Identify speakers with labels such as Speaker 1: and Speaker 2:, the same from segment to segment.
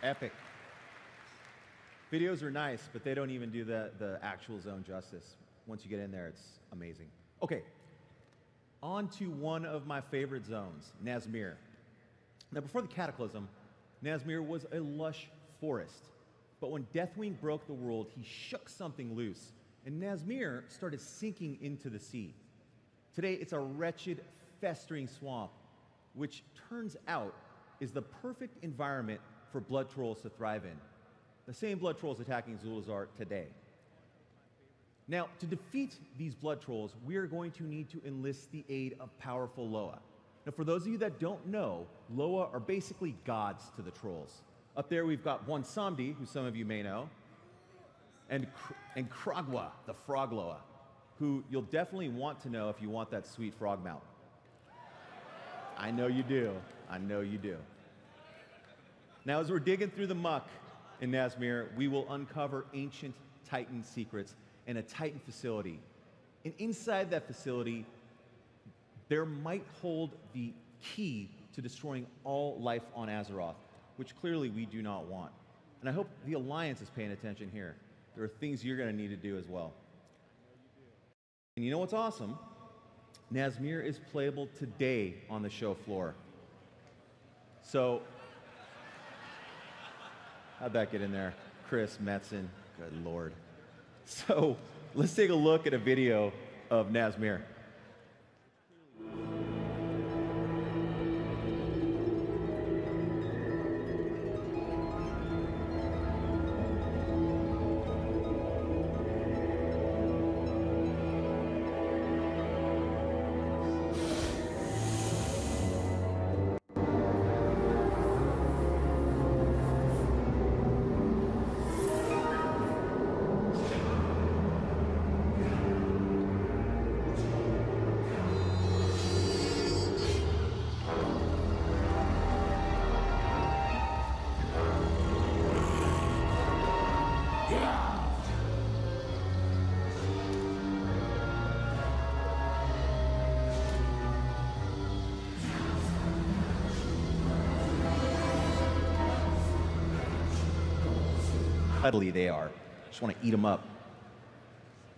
Speaker 1: Epic. Videos are nice, but they don't even do the actual zone justice. Once you get in there, it's amazing. Okay, on to one of my favorite zones, Nazmir. Now, before the Cataclysm, Nazmir was a lush forest. But when Deathwing broke the world, he shook something loose, and Nazmir started sinking into the sea. Today, it's a wretched, festering swamp, which turns out is the perfect environment for blood trolls to thrive in. The same blood trolls attacking Zulazar today. Now, to defeat these blood trolls, we are going to need to enlist the aid of powerful Loa. Now, for those of you that don't know, Loa are basically gods to the trolls. Up there, we've got one Samdi, who some of you may know, and Kragwa, the frog Loa, who you'll definitely want to know if you want that sweet frog mount. I know you do. I know you do. Now, as we're digging through the muck in Nazmir, we will uncover ancient Titan secrets in a Titan facility. And inside that facility, there might hold the key to destroying all life on Azeroth, which clearly we do not want. And I hope the Alliance is paying attention here. There are things you're going to need to do as well. And you know what's awesome? Nazmir is playable today on the show floor. So, how'd that get in there? Chris Metzen, good Lord. So, let's take a look at a video of Nazmir. Cuddly they are. Just want to eat them up.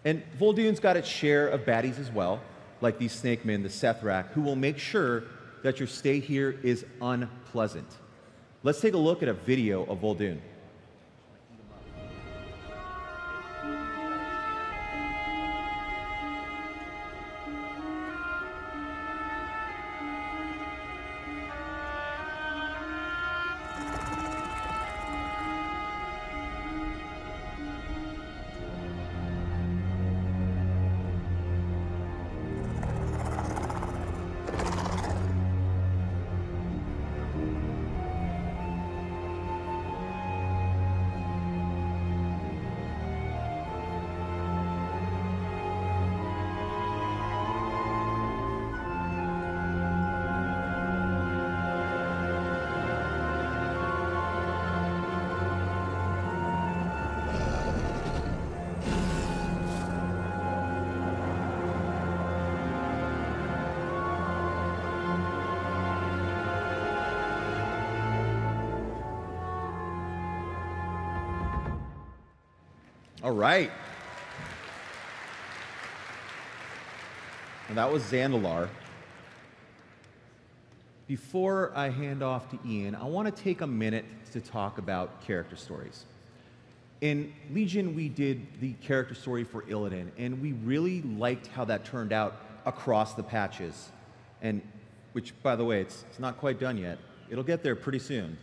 Speaker 1: And Vol'dun's got its share of baddies as well, like these snake men, the Sethrak, who will make sure that your stay here is unpleasant. Let's take a look at a video of Vol'dun. All right. And that was Zandalar. Before I hand off to Ian, I want to take a minute to talk about character stories. In Legion, we did the character story for Illidan, and we really liked how that turned out across the patches. And which, by the way, it's not quite done yet. It'll get there pretty soon.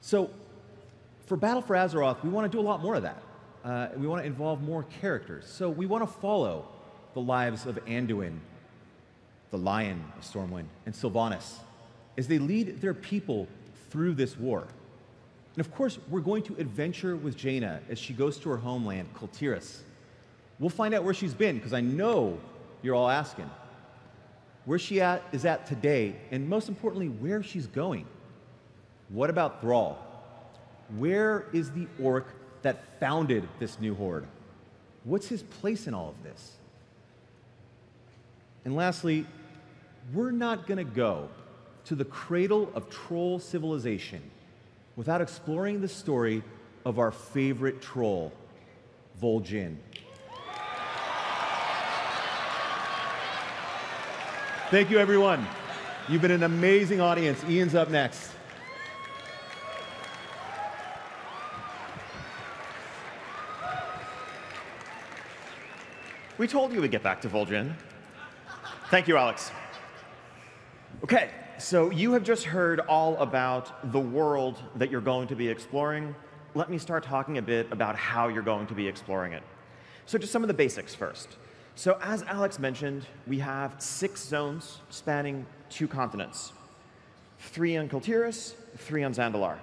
Speaker 1: So for Battle for Azeroth, we want to do a lot more of that. We want to involve more characters. So we want to follow the lives of Anduin, the Lion of Stormwind, and Sylvanas as they lead their people through this war. And of course, we're going to adventure with Jaina as she goes to her homeland, Kultiras. We'll find out where she's been, because I know you're all asking. Where she is at today, and most importantly, where she's going. What about Thrall? Where is the orc that founded this new horde? What's his place in all of this? And lastly, we're not going to go to the cradle of troll civilization without exploring the story of our favorite troll, Vol'jin. Thank you, everyone. You've been an amazing audience. Ian's up next.
Speaker 2: We told you we'd get back to Vol'jin. Thank you, Alex. Okay, so you have just heard all about the world that you're going to be exploring. Let me start talking a bit about how you're going to be exploring it. So just some of the basics first. So as Alex mentioned, we have 6 zones spanning 2 continents. 3 on Kultiris, 3 on Zandalar.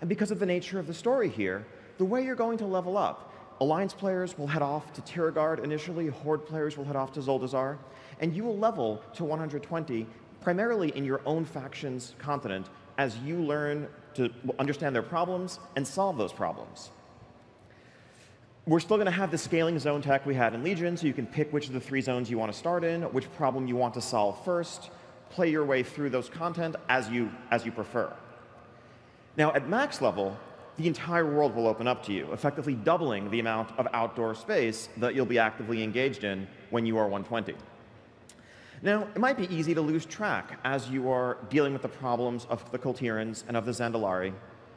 Speaker 2: And because of the nature of the story here, the way you're going to level up, Alliance players will head off to Tiragard initially, Horde players will head off to Zuldazar, and you will level to 120 primarily in your own faction's continent as you learn to understand their problems and solve those problems. We're still going to have the scaling zone tech we had in Legion, so you can pick which of the 3 zones you want to start in, which problem you want to solve first, play your way through those content as you prefer. Now, at max level, the entire world will open up to you, effectively doubling the amount of outdoor space that you'll be actively engaged in when you are 120. Now, it might be easy to lose track as you are dealing with the problems of the Kultirans and of the Zandalari. It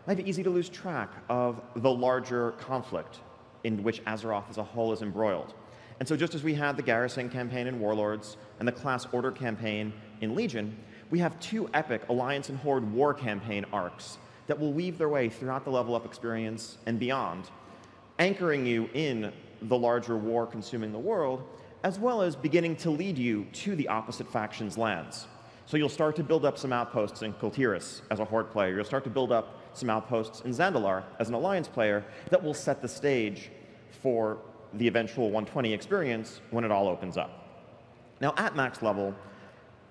Speaker 2: might be easy to lose track of the larger conflict in which Azeroth as a whole is embroiled. And so just as we had the Garrison campaign in Warlords and the Class Order campaign in Legion, we have 2 epic Alliance and Horde war campaign arcs that will weave their way throughout the level up experience and beyond, anchoring you in the larger war consuming the world, as well as beginning to lead you to the opposite faction's lands. So you'll start to build up some outposts in Kultiris as a Horde player. You'll start to build up some outposts in Zandalar as an Alliance player that will set the stage for the eventual 120 experience when it all opens up. Now, at max level,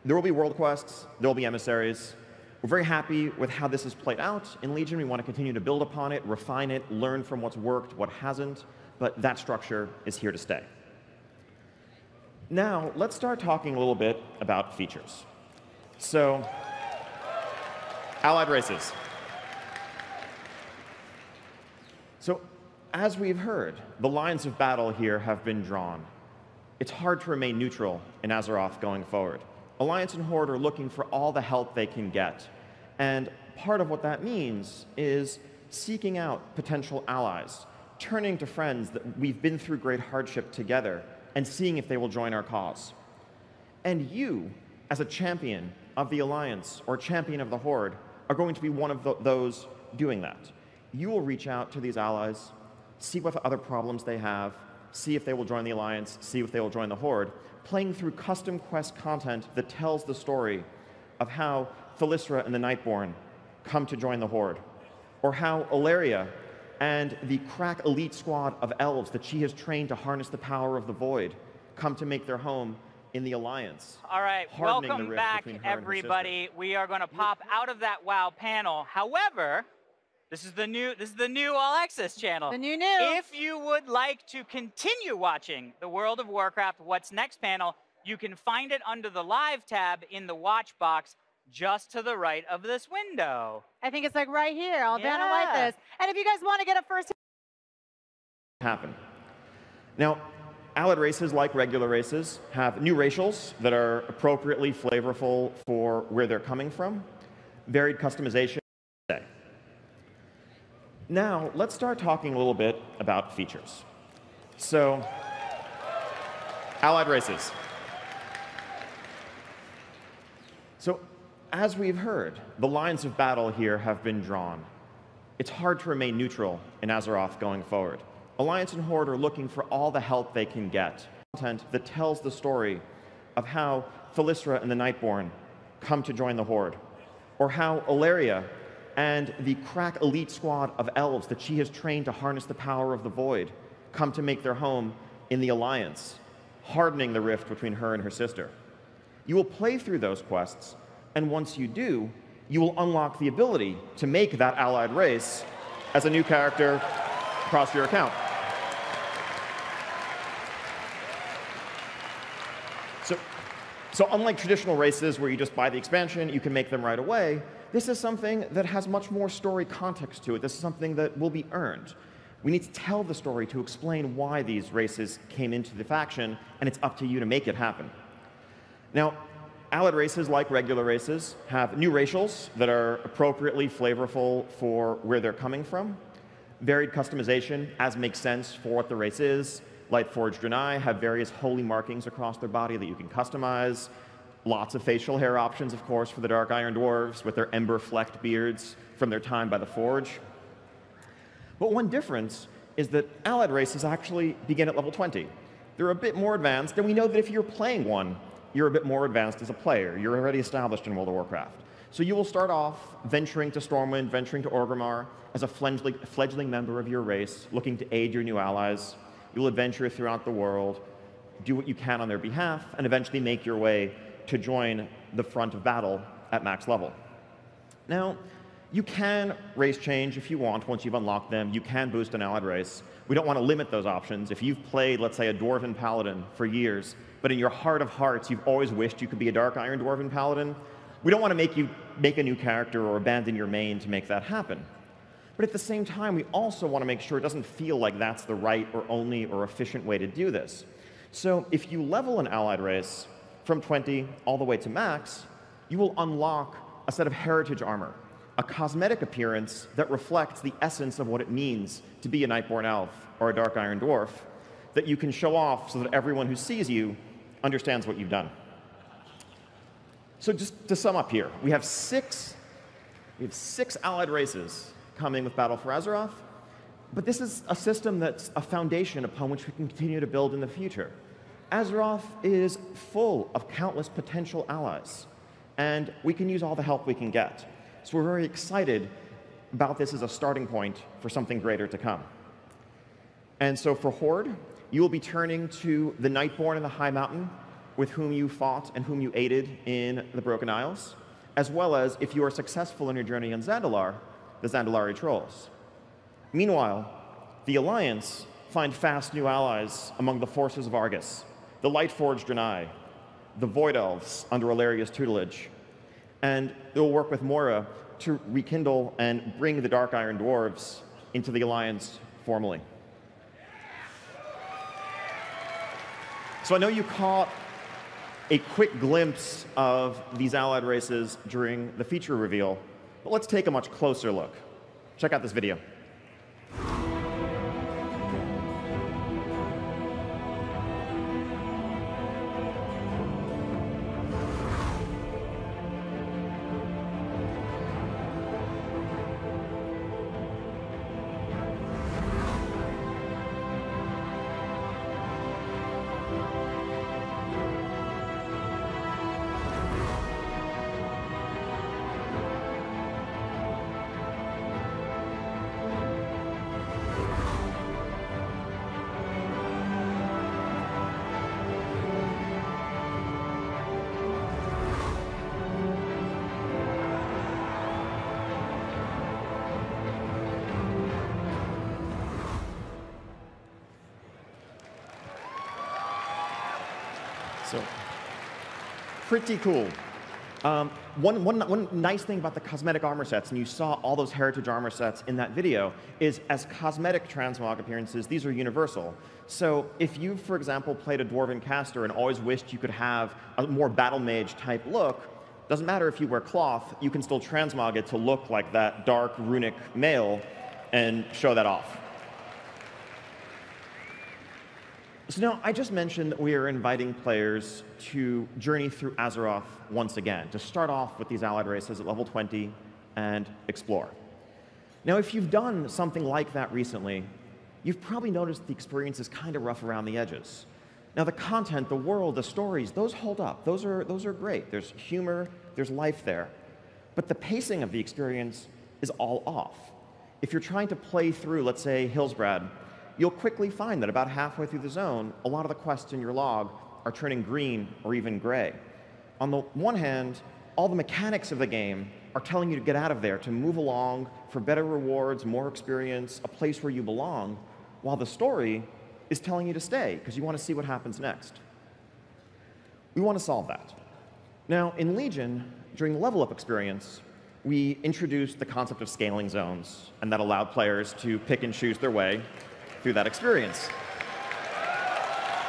Speaker 2: there will be world quests, there will be emissaries. We're very happy with how this has played out in Legion. We want to continue to build upon it, refine it, learn from what's worked, what hasn't, but that structure is here to stay. Now, let's start talking a little bit about features. So, allied races. So, as we've heard, the lines of battle here have been drawn. It's hard to remain neutral in Azeroth going forward. Alliance and Horde are looking for all the help they can get. And part of what that means is seeking out potential allies, turning to friends that we've been through great hardship together, and seeing if they will join our cause. And you, as a champion of the Alliance or champion of the Horde, are going to be one of those doing that. You will reach out to these allies, see what other problems they have, see if they will join the Alliance, see if they will join the Horde, playing through custom quest content that tells the story of how Thalyssra and the Nightborn come to join the Horde, or how Ilaria and the crack elite squad of elves that she has trained to harness the power of the Void come to make their home in the Alliance.
Speaker 3: All right, welcome back, everybody. We are going to pop out of that WoW panel. However, this is the new All Access channel.
Speaker 4: The new.
Speaker 3: If you would like to continue watching the World of Warcraft What's Next panel, you can find it under the Live tab in the watch box just to the right of this window.
Speaker 4: I think it's like right here. I'll down it like this. And if you guys want to get a first
Speaker 2: happen. Now, allied races, like regular races, have new racials that are appropriately flavorful for where they're coming from, varied customization. Now, let's start talking a little bit about features. So, allied races. So, as we've heard, the lines of battle here have been drawn. It's hard to remain neutral in Azeroth going forward. Alliance and Horde are looking for all the help they can get. Content that tells the story of how Thalyssra and the Nightborn come to join the Horde, or how Ilaria and the crack elite squad of elves that she has trained to harness the power of the Void come to make their home in the Alliance, hardening the rift between her and her sister. You will play through those quests, and once you do, you will unlock the ability to make that allied race as a new character across your account. So unlike traditional races where you just buy the expansion, you can make them right away, this is something that has much more story context to it. This is something that will be earned. We need to tell the story to explain why these races came into the faction, and it's up to you to make it happen. Now, allied races, like regular races, have new racials that are appropriately flavorful for where they're coming from. Varied customization, as makes sense for what the race is. Lightforged Draenei have various holy markings across their body that you can customize. Lots of facial hair options, of course, for the Dark Iron Dwarves with their ember-flecked beards from their time by the Forge. But one difference is that allied races actually begin at level 20. They're a bit more advanced, and we know that if you're playing one, you're a bit more advanced as a player. You're already established in World of Warcraft. So you will start off venturing to Stormwind, venturing to Orgrimmar as a fledgling member of your race, looking to aid your new allies. You'll adventure throughout the world, do what you can on their behalf, and eventually make your way to join the front of battle at max level. Now, you can race change if you want once you've unlocked them. You can boost an allied race. We don't want to limit those options. If you've played, let's say, a Dwarven Paladin for years, but in your heart of hearts you've always wished you could be a Dark Iron Dwarven Paladin, we don't want to make you make a new character or abandon your main to make that happen. But at the same time, we also want to make sure it doesn't feel like that's the right or only or efficient way to do this. So if you level an allied race from 20 all the way to max, you will unlock a set of heritage armor, a cosmetic appearance that reflects the essence of what it means to be a Nightborn Elf or a Dark Iron Dwarf that you can show off so that everyone who sees you understands what you've done. So just to sum up here, we have six allied races coming with Battle for Azeroth, but this is a system that's a foundation upon which we can continue to build in the future. Azeroth is full of countless potential allies, and we can use all the help we can get. So we're very excited about this as a starting point for something greater to come. And so for Horde, you will be turning to the Nightborn in the High Mountain, with whom you fought and whom you aided in the Broken Isles, as well as, if you are successful in your journey on Zandalar, the Zandalari Trolls. Meanwhile, the Alliance find fast new allies among the forces of Argus, the Lightforged Draenei, the Void Elves under Alaria's tutelage, and it will work with Moira to rekindle and bring the Dark Iron Dwarves into the Alliance formally. So I know you caught a quick glimpse of these allied races during the feature reveal, but let's take a much closer look. Check out this video. So, pretty cool. One nice thing about the cosmetic armor sets, and you saw all those heritage armor sets in that video, is as cosmetic transmog appearances, these are universal. So if you, for example, played a Dwarven caster and always wished you could have a more battle mage type look, doesn't matter if you wear cloth, you can still transmog it to look like that dark runic male and show that off. So now, I just mentioned that we are inviting players to journey through Azeroth once again, to start off with these allied races at level 20 and explore. Now, if you've done something like that recently, you've probably noticed the experience is kind of rough around the edges. Now, the content, the world, the stories, those hold up. Those are great. There's humor, there's life there. But the pacing of the experience is all off. If you're trying to play through, let's say, Hillsbrad, you'll quickly find that about halfway through the zone, a lot of the quests in your log are turning green or even gray. On the one hand, all the mechanics of the game are telling you to get out of there, to move along for better rewards, more experience, a place where you belong, while the story is telling you to stay because you want to see what happens next. We want to solve that. Now, in Legion, during the level up experience, we introduced the concept of scaling zones, and that allowed players to pick and choose their way through that experience.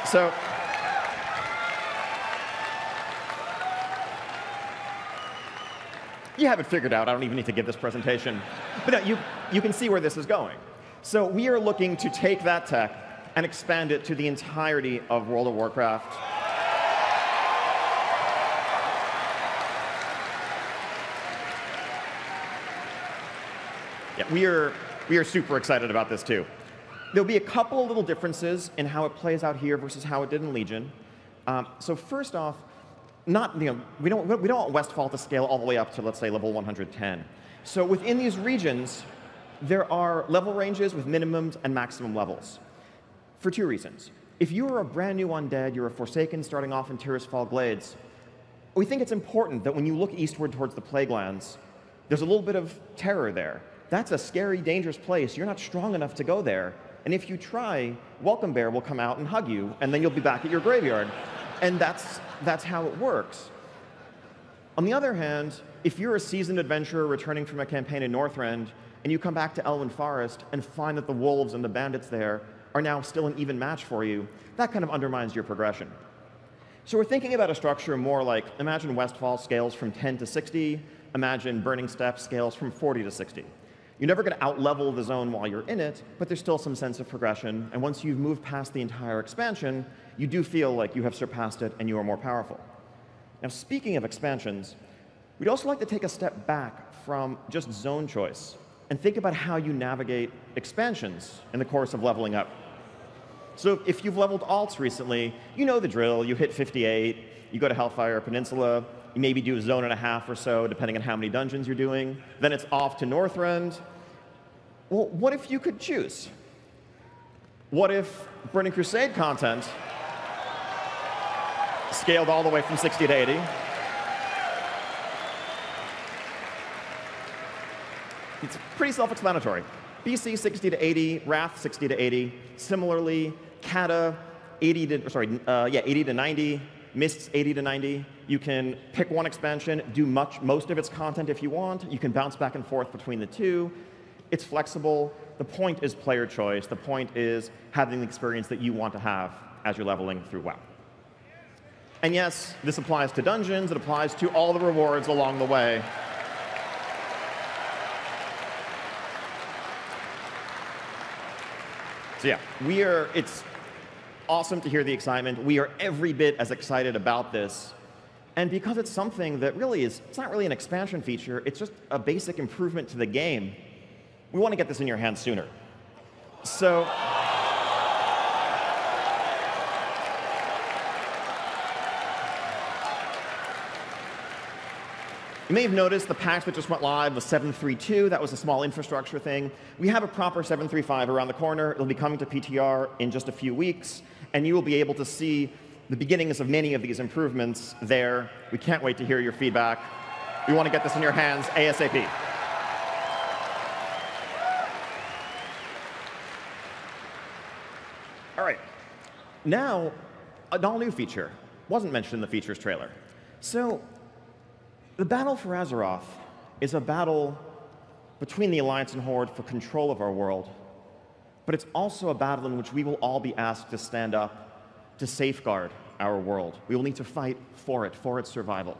Speaker 2: So, you have it figured out. I don't even need to give this presentation. But no, you can see where this is going. So we are looking to take that tech and expand it to the entirety of World of Warcraft. Yeah, we are super excited about this too. There'll be a couple of little differences in how it plays out here versus how it did in Legion. So first off, we don't want Westfall to scale all the way up to, let's say, level 110. So within these regions, there are level ranges with minimums and maximum levels for two reasons. If you are a brand new undead, you're a Forsaken starting off in Tirisfal Glades, we think it's important that when you look eastward towards the Plaguelands, there's a little bit of terror there. That's a scary, dangerous place. You're not strong enough to go there. And if you try, Welcome Bear will come out and hug you, and then you'll be back at your graveyard. And that's how it works. On the other hand, if you're a seasoned adventurer returning from a campaign in Northrend, and you come back to Elwyn Forest and find that the wolves and the bandits there are now still an even match for you, that kind of undermines your progression. So we're thinking about a structure more like, imagine Westfall scales from 10 to 60, imagine Burning Steppe scales from 40 to 60. You're never going to out-level the zone while you're in it, but there's still some sense of progression, and once you've moved past the entire expansion, you do feel like you have surpassed it and you are more powerful. Now, speaking of expansions, we'd also like to take a step back from just zone choice and think about how you navigate expansions in the course of leveling up. So if you've leveled alts recently, you know the drill. You hit 58, you go to Hellfire Peninsula, you maybe do a zone and a half or so, depending on how many dungeons you're doing. Then it's off to Northrend. Well, what if you could choose? What if Burning Crusade content scaled all the way from 60 to 80? It's pretty self-explanatory. BC 60 to 80, Wrath 60 to 80. Similarly, Kata 80 to 90, Mists 80 to 90. You can pick one expansion, do most of its content if you want. You can bounce back and forth between the two. It's flexible. The point is player choice. The point is having the experience that you want to have as you're leveling through WoW. And yes, this applies to dungeons. It applies to all the rewards along the way. So yeah, it's awesome to hear the excitement. We are every bit as excited about this. And because it's something that really it's not really an expansion feature, it's just a basic improvement to the game, we want to get this in your hands sooner. So, you may have noticed the patch that just went live was 7.3.2. That was a small infrastructure thing. We have a proper 7.3.5 around the corner. It'll be coming to PTR in just a few weeks, and you will be able to see the beginnings of many of these improvements there. We can't wait to hear your feedback. We want to get this in your hands ASAP. All right. Now, an all-new feature. Wasn't mentioned in the features trailer. So, the battle for Azeroth is a battle between the Alliance and Horde for control of our world, but it's also a battle in which we will all be asked to stand up to safeguard our world. We will need to fight for its survival.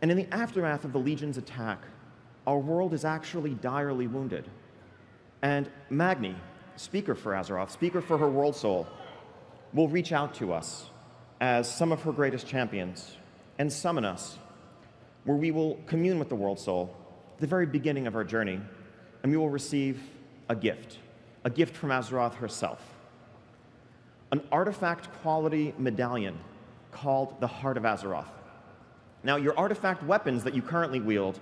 Speaker 2: And in the aftermath of the Legion's attack, our world is actually direly wounded. And Magni, speaker for Azeroth, speaker for her world soul, will reach out to us as some of her greatest champions and summon us, where we will commune with the world soul at the very beginning of our journey, and we will receive a gift from Azeroth herself. An artifact-quality medallion called the Heart of Azeroth. Now, your artifact weapons that you currently wield,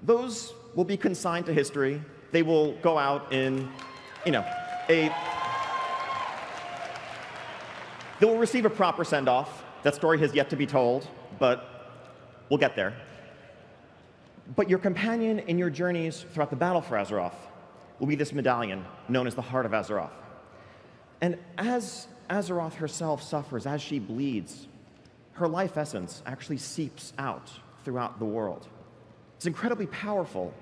Speaker 2: those will be consigned to history. They will go out in, they will receive a proper send-off. That story has yet to be told, but we'll get there. But your companion in your journeys throughout the battle for Azeroth will be this medallion known as the Heart of Azeroth. And as Azeroth herself suffers, as she bleeds, her life essence actually seeps out throughout the world. It's incredibly powerful.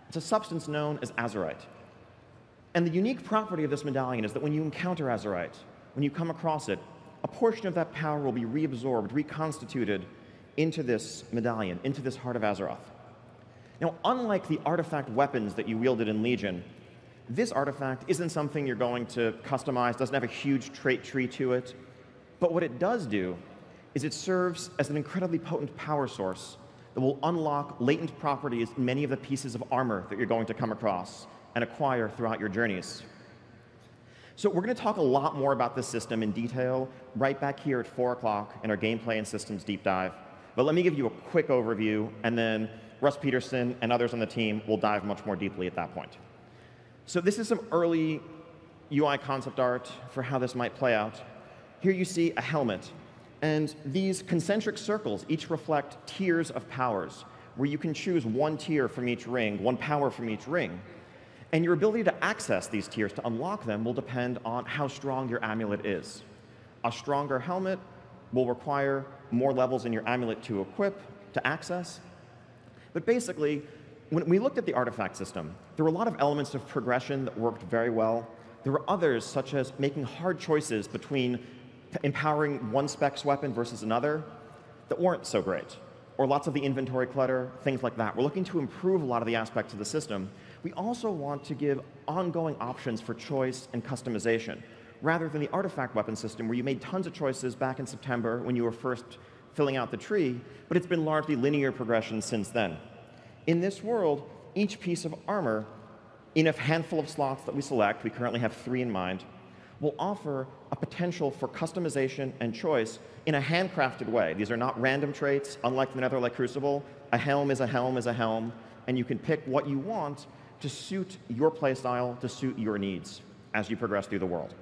Speaker 2: It's a substance known as azurite. And the unique property of this medallion is that when you encounter azurite, when you come across it, a portion of that power will be reabsorbed, reconstituted into this medallion, into this Heart of Azeroth. Now, unlike the artifact weapons that you wielded in Legion, this artifact isn't something you're going to customize, doesn't have a huge trait tree to it. But what it does do is it serves as an incredibly potent power source that will unlock latent properties in many of the pieces of armor that you're going to come across and acquire throughout your journeys. So we're going to talk a lot more about this system in detail right back here at 4 o'clock in our gameplay and systems deep dive. But let me give you a quick overview, and then Russ Peterson and others on the team will dive much more deeply at that point. So this is some early UI concept art for how this might play out. Here you see a helmet, and these concentric circles each reflect tiers of powers, where you can choose one tier from each ring, one power from each ring. And your ability to access these tiers, to unlock them, will depend on how strong your amulet is. A stronger helmet will require more levels in your amulet to equip, to access. But basically, when we looked at the artifact system, there were a lot of elements of progression that worked very well. There were others, such as making hard choices between empowering one specs weapon versus another, that weren't so great. Or lots of the inventory clutter, things like that. We're looking to improve a lot of the aspects of the system. We also want to give ongoing options for choice and customization, rather than the artifact weapon system where you made tons of choices back in September when you were first filling out the tree, but it's been largely linear progression since then. In this world, each piece of armor, in a handful of slots that we select, we currently have 3 in mind, will offer a potential for customization and choice in a handcrafted way. These are not random traits, unlike the Nether, like Crucible. A helm is a helm is a helm, and you can pick what you want to suit your playstyle, to suit your needs as you progress through the world.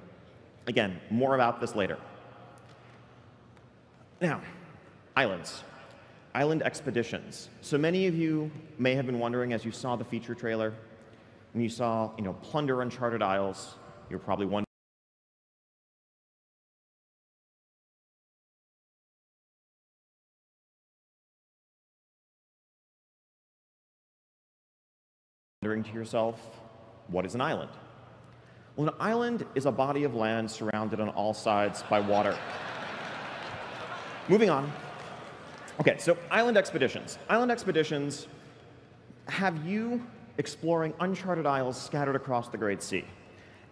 Speaker 2: Again, more about this later. Now, islands. Island expeditions. So many of you may have been wondering, as you saw the feature trailer, when you saw, plunder uncharted isles, you're probably wondering to yourself, what is an island? Well, an island is a body of land surrounded on all sides by water. Moving on. Okay, so island expeditions. Island expeditions have you exploring uncharted isles scattered across the Great Sea.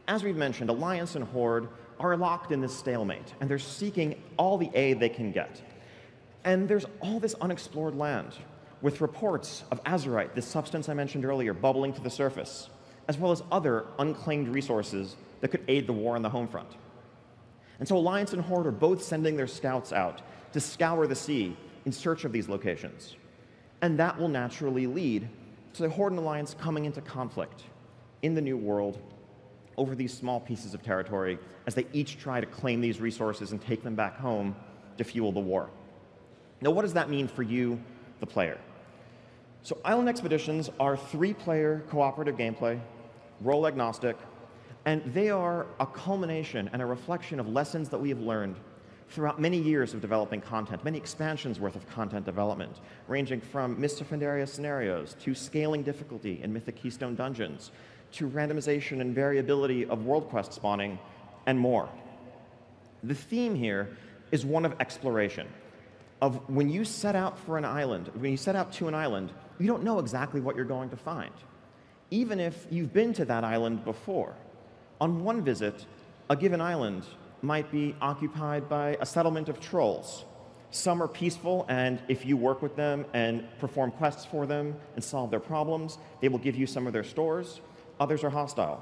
Speaker 2: As we've mentioned, Alliance and Horde are locked in this stalemate, and they're seeking all the aid they can get. And there's all this unexplored land, with reports of azurite, this substance I mentioned earlier, bubbling to the surface, as well as other unclaimed resources that could aid the war on the home front. And so Alliance and Horde are both sending their scouts out to scour the sea in search of these locations. And that will naturally lead to the Horde and Alliance coming into conflict in the New World over these small pieces of territory as they each try to claim these resources and take them back home to fuel the war. Now, what does that mean for you, the player? So island expeditions are 3-player cooperative gameplay, role agnostic, and they are a culmination and a reflection of lessons that we have learned throughout many years of developing content, many expansions worth of content development, ranging from Mists of Pandaria scenarios to scaling difficulty in Mythic Keystone dungeons, to randomization and variability of world quest spawning, and more. The theme here is one of exploration, of when you set out for an island, when you set out to an island, you don't know exactly what you're going to find, even if you've been to that island before. On one visit, a given island might be occupied by a settlement of trolls. Some are peaceful, and if you work with them and perform quests for them and solve their problems, they will give you some of their stores. Others are hostile.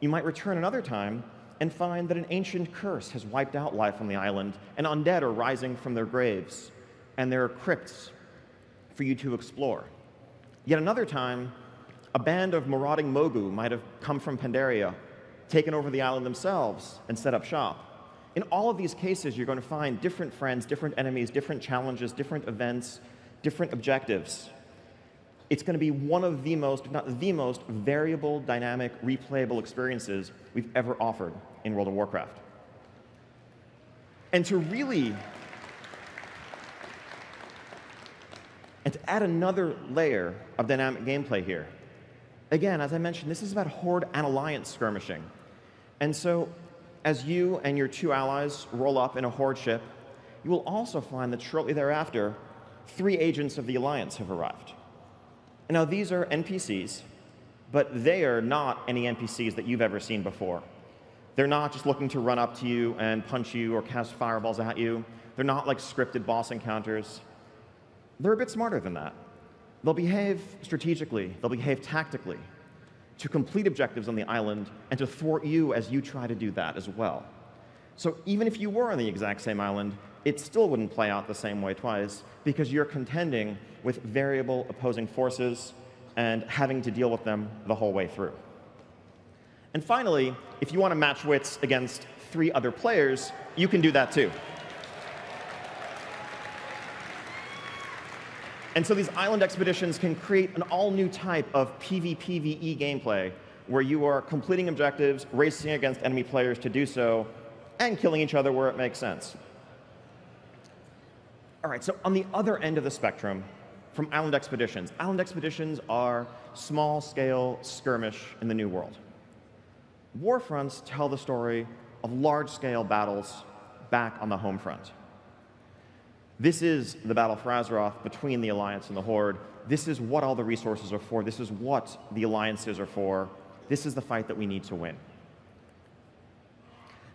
Speaker 2: You might return another time and find that an ancient curse has wiped out life on the island, and undead are rising from their graves, and there are crypts for you to explore. Yet another time, a band of marauding Mogu might have come from Pandaria, taken over the island themselves, and set up shop. In all of these cases, you're going to find different friends, different enemies, different challenges, different events, different objectives. It's going to be one of the most, if not the most, variable, dynamic, replayable experiences we've ever offered in World of Warcraft. And to really And to add another layer of dynamic gameplay here, again, as I mentioned, this is about Horde and Alliance skirmishing. And so as you and your 2 allies roll up in a Horde ship, you will also find that shortly thereafter, 3 agents of the Alliance have arrived. And now these are NPCs, but they are not any NPCs that you've ever seen before. They're not just looking to run up to you and punch you or cast fireballs at you. They're not like scripted boss encounters. They're a bit smarter than that. They'll behave strategically, they'll behave tactically to complete objectives on the island and to thwart you as you try to do that as well. So even if you were on the exact same island, it still wouldn't play out the same way twice because you're contending with variable opposing forces and having to deal with them the whole way through. And finally, if you want to match wits against 3 other players, you can do that too. And so these island expeditions can create an all-new type of PvPvE gameplay where you are completing objectives, racing against enemy players to do so, and killing each other where it makes sense. All right, so on the other end of the spectrum, from island expeditions are small-scale skirmish in the New World. Warfronts tell the story of large-scale battles back on the home front. This is the battle for Azeroth between the Alliance and the Horde. This is what all the resources are for. This is what the alliances are for. This is the fight that we need to win.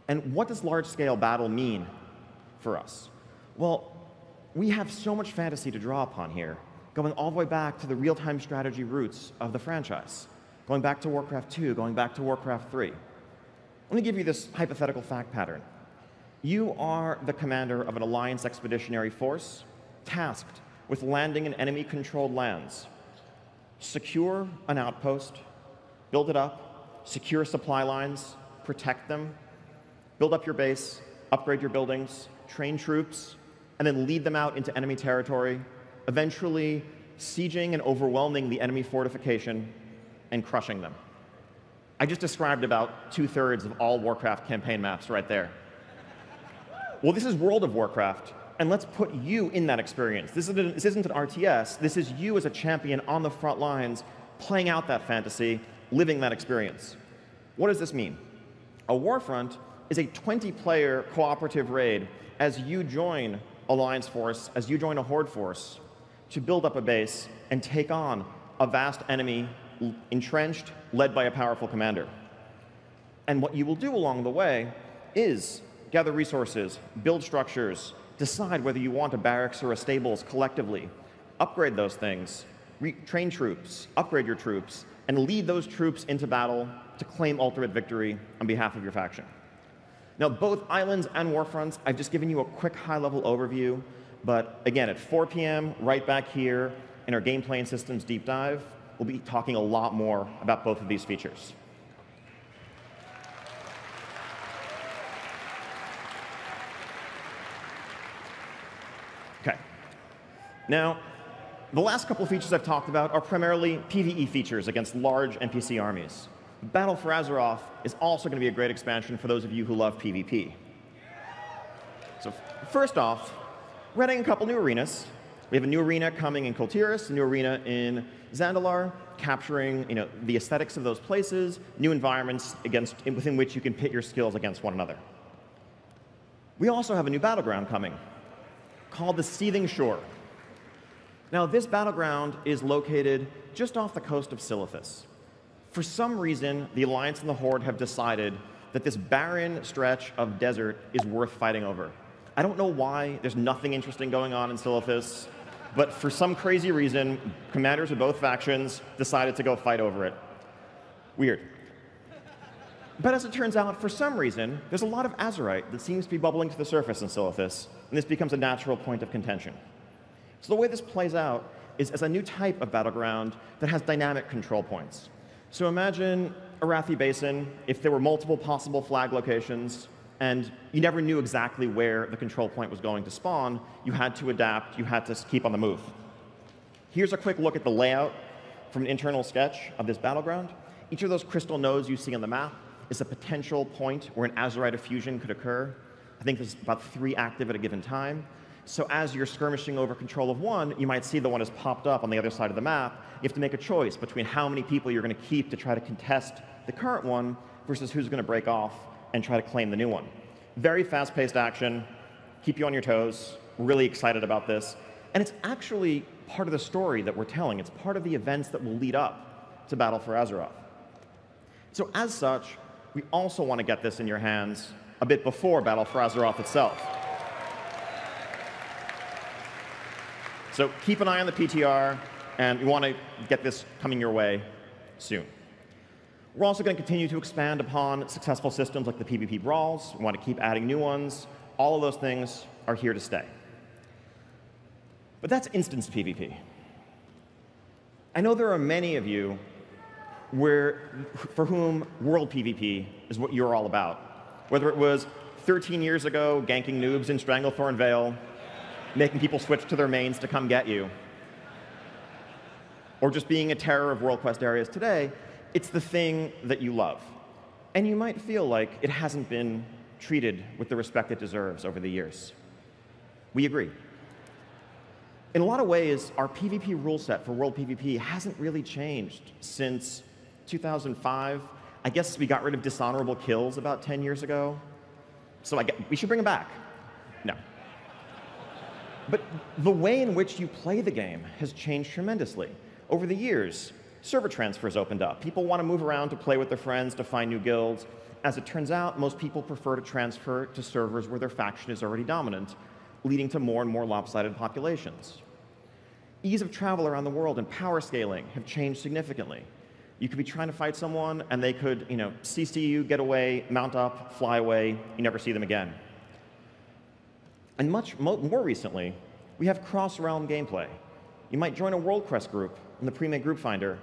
Speaker 2: And what does large-scale battle mean for us? Well, we have so much fantasy to draw upon here, going all the way back to the real-time strategy roots of the franchise, going back to Warcraft 2, going back to Warcraft 3. Let me give you this hypothetical fact pattern. You are the commander of an Alliance expeditionary force tasked with landing in enemy-controlled lands. Secure an outpost, build it up, secure supply lines, protect them, build up your base, upgrade your buildings, train troops, and then lead them out into enemy territory, eventually sieging and overwhelming the enemy fortification and crushing them. I just described about 2/3 of all Warcraft campaign maps right there. Well, this is World of Warcraft, and let's put you in that experience. This isn't an RTS. This is you as a champion on the front lines, playing out that fantasy, living that experience. What does this mean? A Warfront is a 20-player cooperative raid as you join Alliance force, as you join a Horde force, to build up a base and take on a vast enemy entrenched, led by a powerful commander. And what you will do along the way is gather resources, build structures, decide whether you want a barracks or a stables collectively, upgrade those things, train troops, upgrade your troops, and lead those troops into battle to claim ultimate victory on behalf of your faction. Now, both Islands and Warfronts, I've just given you a quick high-level overview, but again, at 4 p.m., right back here in our Gameplay and Systems Deep Dive, we'll be talking a lot more about both of these features. Okay. Now, the last couple of features I've talked about are primarily PvE features against large NPC armies. Battle for Azeroth is also going to be a great expansion for those of you who love PvP. So first off, we're adding a couple new arenas. We have a new arena coming in Kultiris, a new arena in Zandalar, capturing the aesthetics of those places, new environments within which you can pit your skills against one another. We also have a new battleground coming called the Seething Shore. Now, this battleground is located just off the coast of Silithus. For some reason, the Alliance and the Horde have decided that this barren stretch of desert is worth fighting over. I don't know why. There's nothing interesting going on in Silithus, but for some crazy reason, commanders of both factions decided to go fight over it. Weird. But as it turns out, for some reason, there's a lot of azurite that seems to be bubbling to the surface in Silithus, and this becomes a natural point of contention. So the way this plays out is as a new type of battleground that has dynamic control points. So imagine Arathi Basin if there were multiple possible flag locations and you never knew exactly where the control point was going to spawn. You had to adapt. You had to keep on the move. Here's a quick look at the layout from an internal sketch of this battleground. Each of those crystal nodes you see on the map is a potential point where an azurite fusion could occur. I think there's about 3 active at a given time. So as you're skirmishing over control of one, you might see the one has popped up on the other side of the map. You have to make a choice between how many people you're going to keep to try to contest the current one versus who's going to break off and try to claim the new one. Very fast-paced action, keep you on your toes, really excited about this. And it's actually part of the story that we're telling. It's part of the events that will lead up to Battle for Azeroth. So as such, we also want to get this in your hands a bit before Battle for Azeroth itself. So keep an eye on the PTR, and we want to get this coming your way soon. We're also going to continue to expand upon successful systems like the PvP brawls. We want to keep adding new ones. All of those things are here to stay. But that's instance PvP. I know there are many of you for whom world PvP is what you're all about. Whether it was 13 years ago, ganking noobs in Stranglethorn Vale, making people switch to their mains to come get you, or just being a terror of World Quest areas today, it's the thing that you love. And you might feel like it hasn't been treated with the respect it deserves over the years. We agree. In a lot of ways, our PvP rule set for World PvP hasn't really changed since 2005. I guess we got rid of dishonorable kills about 10 years ago. So we should bring them back. No. But the way in which you play the game has changed tremendously. Over the years, server transfers opened up. People want to move around to play with their friends, to find new guilds. As it turns out, most people prefer to transfer to servers where their faction is already dominant, leading to more and more lopsided populations. Ease of travel around the world and power scaling have changed significantly. You could be trying to fight someone, and they could, CC you, get away, mount up, fly away. You never see them again. And much more recently, we have cross-realm gameplay. You might join a World Quest group in the pre-made group finder,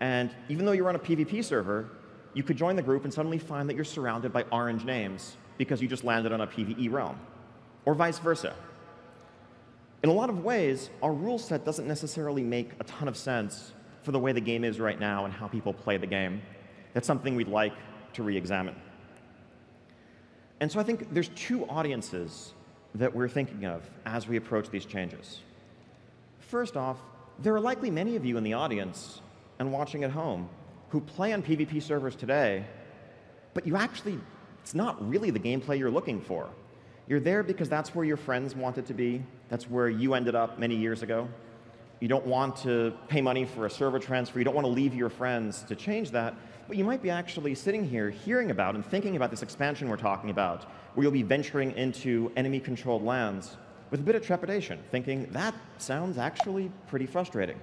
Speaker 2: and even though you're on a PvP server, you could join the group and suddenly find that you're surrounded by orange names because you just landed on a PvE realm, or vice versa. In a lot of ways, our rule set doesn't necessarily make a ton of sense for the way the game is right now and how people play the game. That's something we'd like to re-examine. And so I think there's two audiences that we're thinking of as we approach these changes. First off, there are likely many of you in the audience and watching at home who play on PvP servers today, but it's not really the gameplay you're looking for. You're there because that's where your friends wanted to be. That's where you ended up many years ago. You don't want to pay money for a server transfer. You don't want to leave your friends to change that. But you might be actually sitting here hearing about and thinking about this expansion we're talking about, where you'll be venturing into enemy-controlled lands with a bit of trepidation, thinking, that sounds actually pretty frustrating.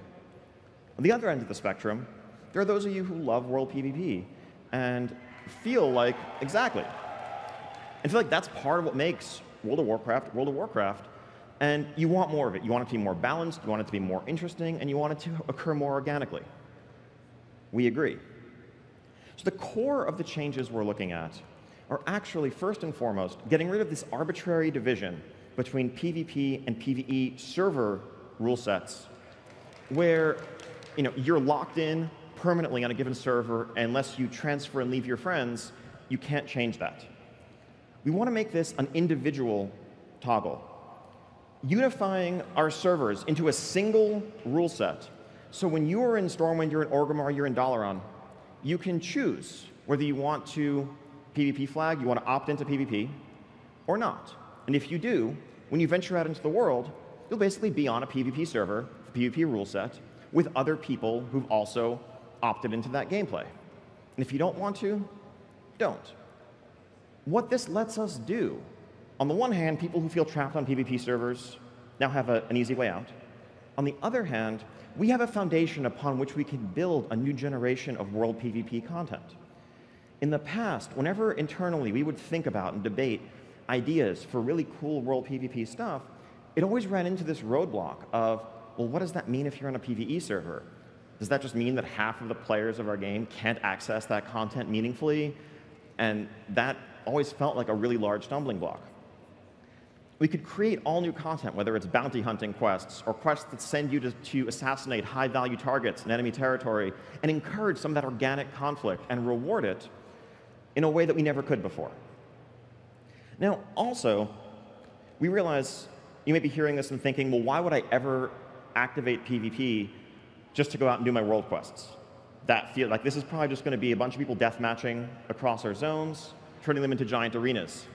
Speaker 2: On the other end of the spectrum, there are those of you who love World PvP and feel like, exactly, and feel like that's part of what makes World of Warcraft, and you want more of it. You want it to be more balanced, you want it to be more interesting, and you want it to occur more organically. We agree. So the core of the changes we're looking at are actually, first and foremost, getting rid of this arbitrary division between PvP and PvE server rule sets, where you're locked in permanently on a given server, and unless you transfer and leave your friends, you can't change that. We want to make this an individual toggle, unifying our servers into a single rule set. So when you are in Stormwind, you're in Orgrimmar, you're in Dalaran, you can choose whether you want to PvP flag, you want to opt into PvP, or not. And if you do, when you venture out into the world, you'll basically be on a PvP server, PvP rule set, with other people who've also opted into that gameplay. And if you don't want to, don't. What this lets us do, on the one hand, people who feel trapped on PvP servers now have an easy way out. On the other hand, we have a foundation upon which we can build a new generation of world PvP content. In the past, whenever internally we would think about and debate ideas for really cool world PvP stuff, it always ran into this roadblock of, well, what does that mean if you're on a PvE server? Does that just mean that half of the players of our game can't access that content meaningfully? And that always felt like a really large stumbling block. We could create all new content, whether it's bounty hunting quests or quests that send you to assassinate high-value targets in enemy territory, and encourage some of that organic conflict and reward it in a way that we never could before. Now, also, we realize you may be hearing this and thinking, well, why would I ever activate PvP just to go out and do my world quests? That feel like this is probably just going to be a bunch of people death matching across our zones, turning them into giant arenas.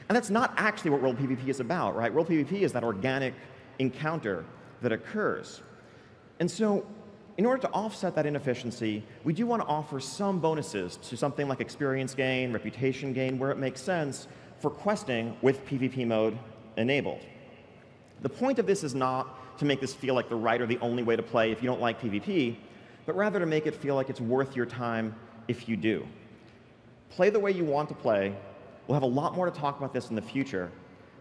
Speaker 2: And that's not actually what world PvP is about, right? World PvP is that organic encounter that occurs. And so in order to offset that inefficiency, we do want to offer some bonuses to something like experience gain, reputation gain, where it makes sense for questing with PvP mode enabled. The point of this is not to make this feel like the right or the only way to play if you don't like PvP, but rather to make it feel like it's worth your time if you do. Play the way you want to play. We'll have a lot more to talk about this in the future,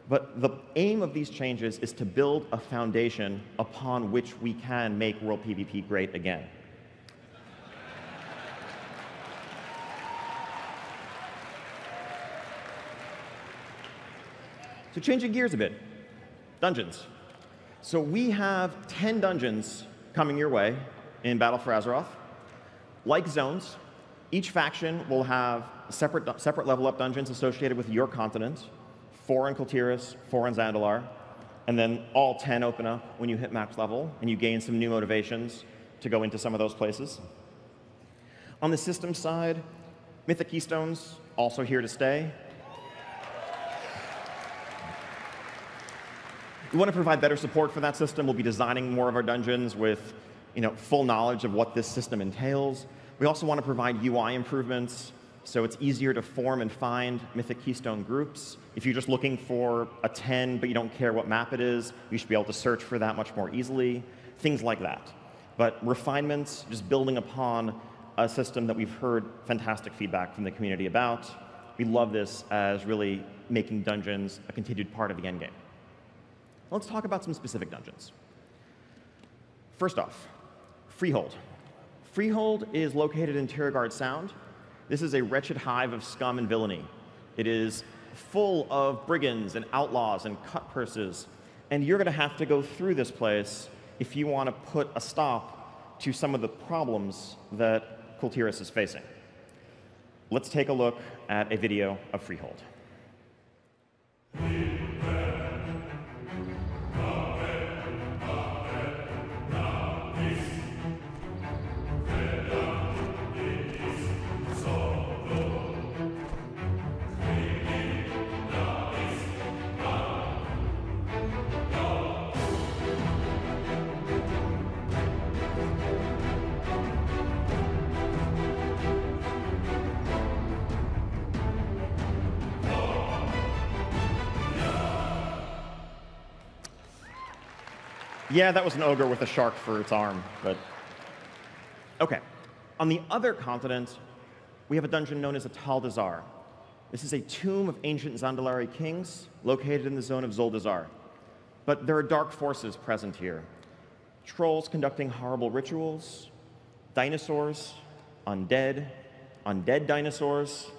Speaker 2: but the aim of these changes is to build a foundation upon which we can make World PvP great again. So changing gears a bit, dungeons. So we have 10 dungeons coming your way in Battle for Azeroth. Like zones, each faction will have separate level-up dungeons associated with your continent. 4 in Kultiris, 4 in Zandalar, and then all 10 open up when you hit max level, and you gain some new motivations to go into some of those places. On the system side, Mythic Keystones also here to stay. We want to provide better support for that system. We'll be designing more of our dungeons with full knowledge of what this system entails. We also want to provide UI improvements, so it's easier to form and find Mythic Keystone groups. If you're just looking for a 10, but you don't care what map it is, you should be able to search for that much more easily, things like that. But refinements, just building upon a system that we've heard fantastic feedback from the community about. We love this as really making dungeons a continued part of the endgame. Let's talk about some specific dungeons. First off, Freehold. Freehold is located in Tiergard Sound. This is a wretched hive of scum and villainy. It is full of brigands and outlaws and cut purses, and you're going to have to go through this place if you want to put a stop to some of the problems that Kultiris is facing. Let's take a look at a video of Freehold. Yeah, that was an ogre with a shark for its arm, but OK. On the other continent, we have a dungeon known as a Tal Dazar. This is a tomb of ancient Zandalari kings located in the zone of Zuldazar. But there are dark forces present here. Trolls conducting horrible rituals, dinosaurs, undead dinosaurs,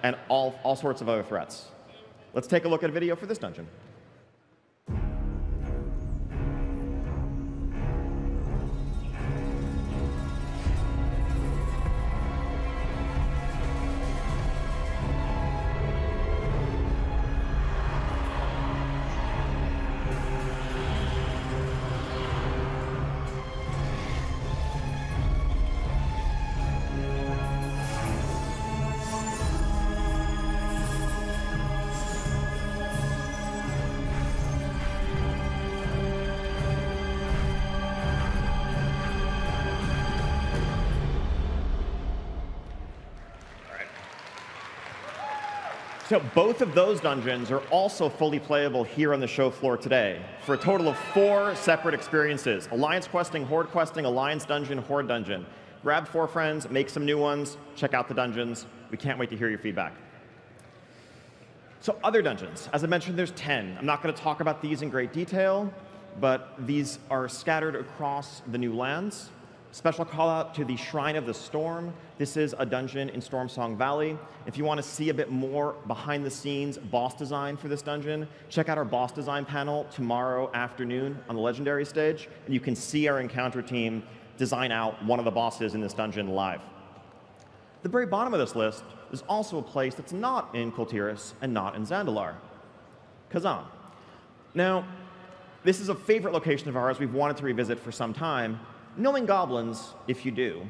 Speaker 2: and all sorts of other threats. Let's take a look at a video for this dungeon. So both of those dungeons are also fully playable here on the show floor today for a total of 4 separate experiences: Alliance questing, Horde questing, Alliance dungeon, Horde dungeon. Grab 4 friends, make some new ones, check out the dungeons. We can't wait to hear your feedback. So other dungeons, as I mentioned, there's 10. I'm not going to talk about these in great detail, but these are scattered across the new lands. Special call out to the Shrine of the Storm. This is a dungeon in Stormsong Valley. If you want to see a bit more behind the scenes boss design for this dungeon, check out our boss design panel tomorrow afternoon on the Legendary stage, and you can see our encounter team design out one of the bosses in this dungeon live. The very bottom of this list is also a place that's not in Kultiris and not in Zandalar, Kazan. Now, this is a favorite location of ours we've wanted to revisit for some time. Knowing goblins, if you do,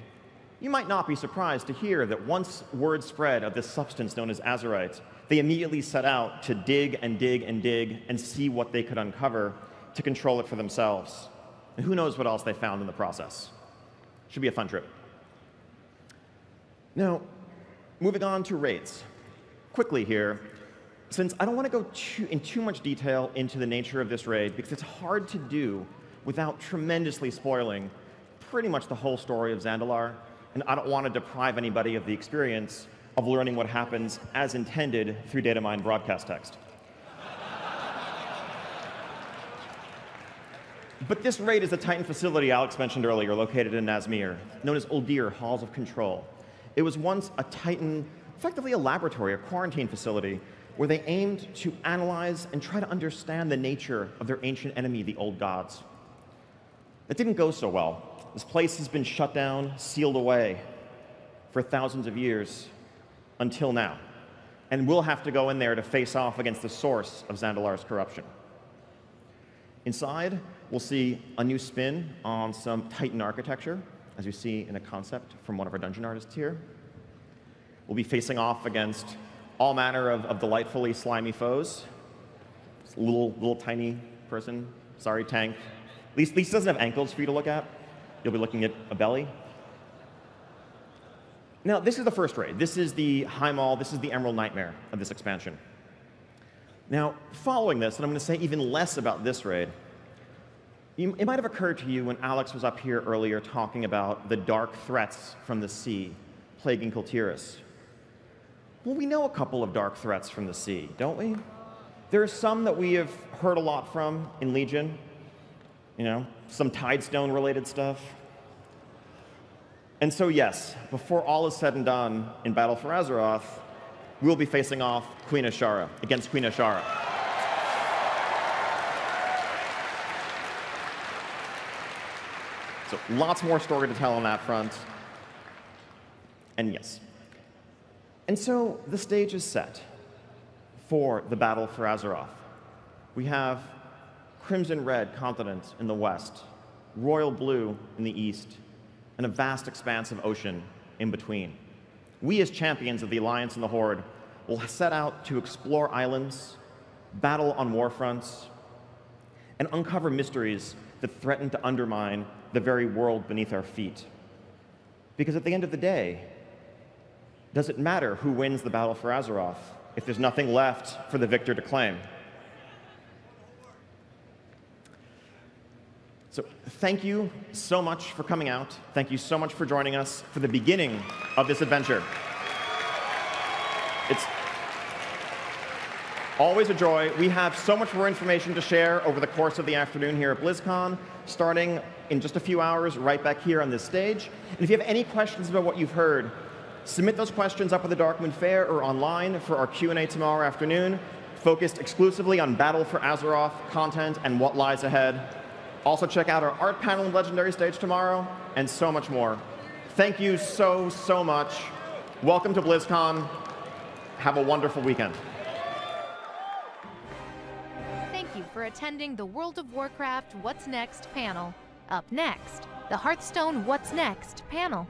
Speaker 2: you might not be surprised to hear that once word spread of this substance known as azurite, they immediately set out to dig and dig and dig and see what they could uncover to control it for themselves. And who knows what else they found in the process. Should be a fun trip. Now, moving on to raids. Quickly here, since I don't want to go in too much detail into the nature of this raid, because it's hard to do without tremendously spoiling pretty much the whole story of Zandalar, and I don't want to deprive anybody of the experience of learning what happens as intended through data mine broadcast text. But this raid is the Titan facility Alex mentioned earlier, located in Nazmir, known as Uldir Halls of Control. It was once a Titan, effectively a laboratory, a quarantine facility, where they aimed to analyze and try to understand the nature of their ancient enemy, the Old Gods. That didn't go so well. This place has been shut down, sealed away for thousands of years until now. And we'll have to go in there to face off against the source of Zandalar's corruption. Inside, we'll see a new spin on some Titan architecture, as you see in a concept from one of our dungeon artists here. We'll be facing off against all manner of delightfully slimy foes. This little tiny person, sorry, tank. At least doesn't have ankles for you to look at. You'll be looking at a belly. Now, this is the first raid. This is the High Mall, this is the Emerald Nightmare of this expansion. Now, following this, and I'm going to say even less about this raid, it might have occurred to you when Alex was up here earlier talking about the dark threats from the sea plaguing Kultiris. Well, we know a couple of dark threats from the sea, don't we? There are some that we have heard a lot from in Legion. You know, some Tidestone-related stuff. And so, yes, before all is said and done in Battle for Azeroth, we'll be facing off Queen Ashara against Queen Ashara. So lots more story to tell on that front. And yes. And so the stage is set for the Battle for Azeroth. We have Crimson Red continent in the west, Royal Blue in the east, and a vast expanse of ocean in between. We, as champions of the Alliance and the Horde, will set out to explore islands, battle on warfronts, and uncover mysteries that threaten to undermine the very world beneath our feet. Because at the end of the day, does it matter who wins the Battle for Azeroth if there's nothing left for the victor to claim? So thank you so much for coming out. Thank you so much for joining us for the beginning of this adventure. It's always a joy. We have so much more information to share over the course of the afternoon here at BlizzCon, starting in just a few hours right back here on this stage. And if you have any questions about what you've heard, submit those questions up at the Darkmoon Fair or online for our Q&A tomorrow afternoon, focused exclusively on Battle for Azeroth content and what lies ahead. Also check out our art panel and legendary stage tomorrow, and so much more. Thank you so, so much. Welcome to BlizzCon. Have a wonderful weekend.
Speaker 5: Thank you for attending the World of Warcraft What's Next panel. Up next, the Hearthstone What's Next panel.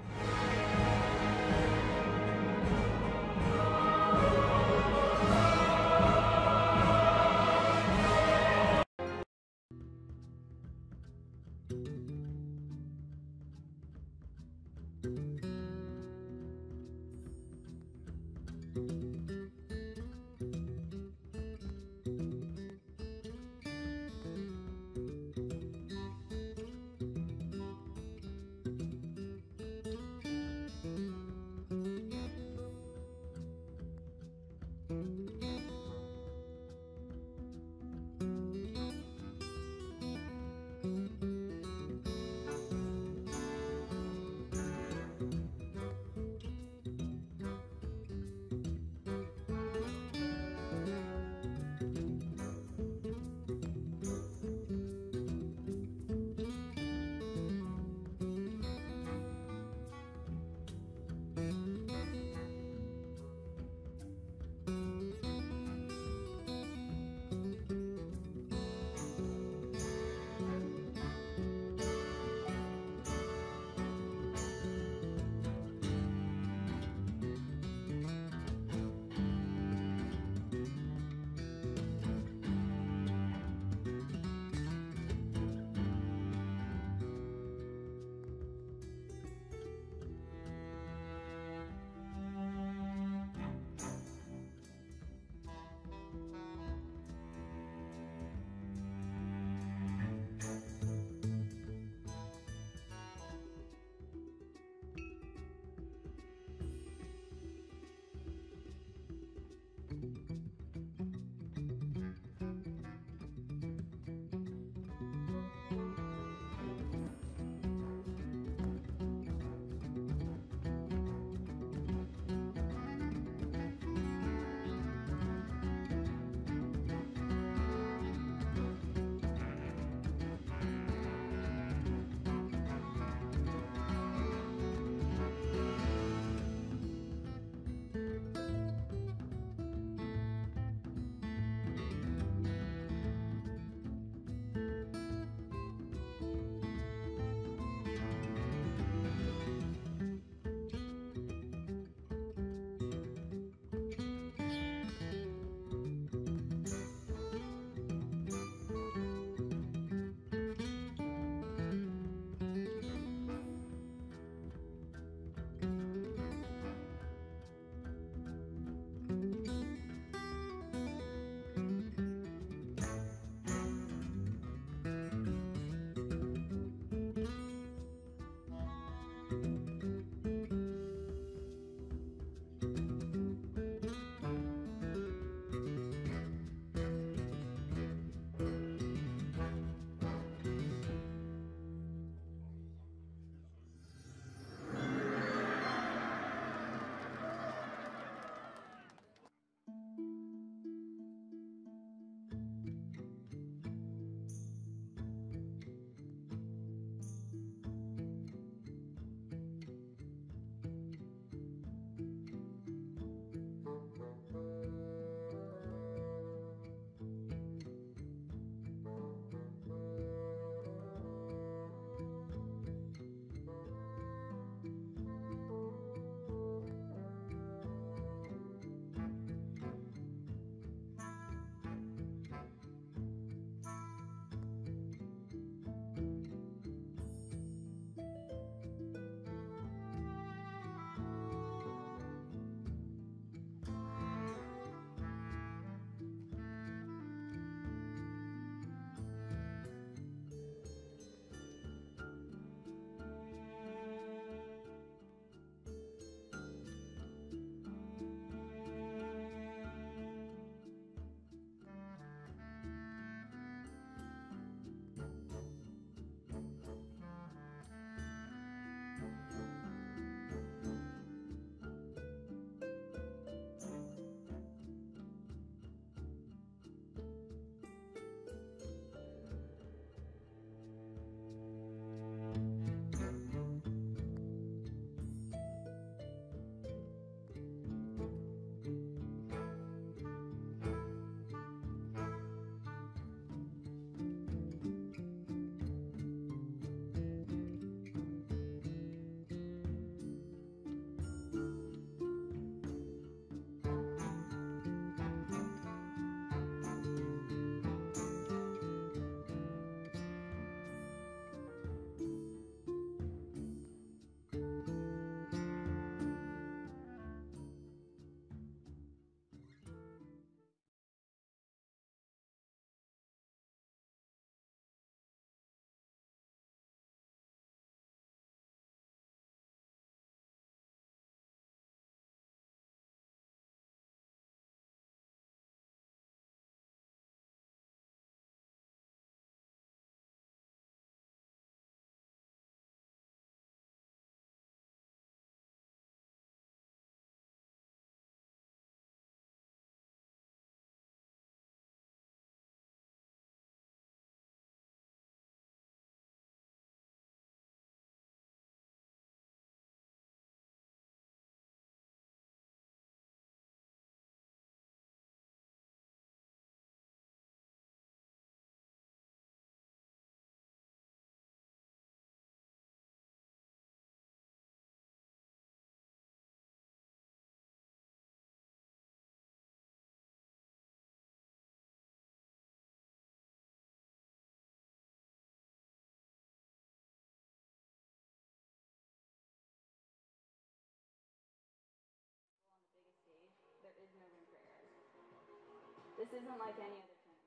Speaker 6: isn't like any other tournament.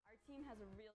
Speaker 6: Our team has a real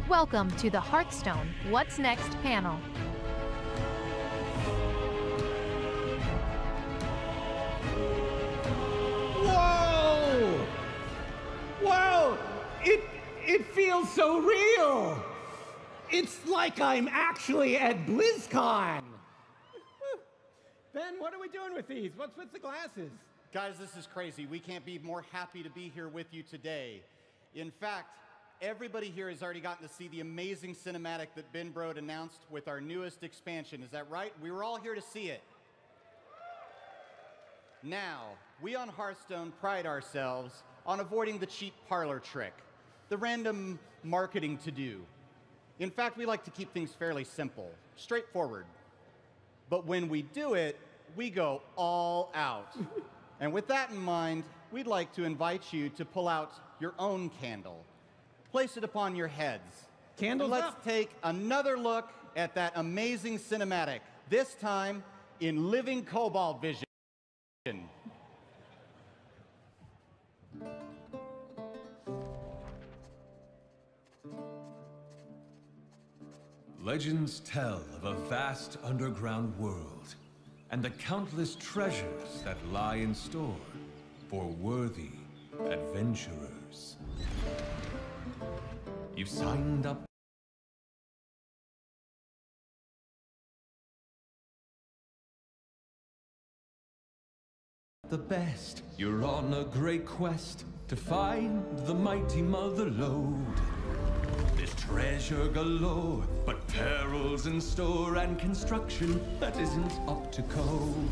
Speaker 5: Welcome to the Hearthstone What's Next panel.
Speaker 7: Whoa! Whoa! It feels so real! It's like I'm actually at BlizzCon! Ben, what are we doing with these? What's with the glasses?
Speaker 8: Guys, this is crazy. We can't be more happy to be here with you today. In fact, everybody here has already gotten to see the amazing cinematic that Ben Brode announced with our newest expansion. Is that right? We were all here to see it. Now, we on Hearthstone pride ourselves on avoiding the cheap parlor trick, the random marketing to-do. In fact, we like to keep things fairly simple, straightforward. But when we do it, we go all out. And with that in mind, we'd like to invite you to pull out your own candle. Place it upon your heads.
Speaker 7: Candles
Speaker 8: Let's
Speaker 7: up.
Speaker 8: take another look at that amazing cinematic, this time in living cobalt vision.
Speaker 9: Legends tell of a vast underground world and the countless treasures that lie in store for worthy adventurers. You've signed up the best. You're on a great quest to find the mighty mother lode. There's treasure galore, but perils in store and construction that isn't up to code.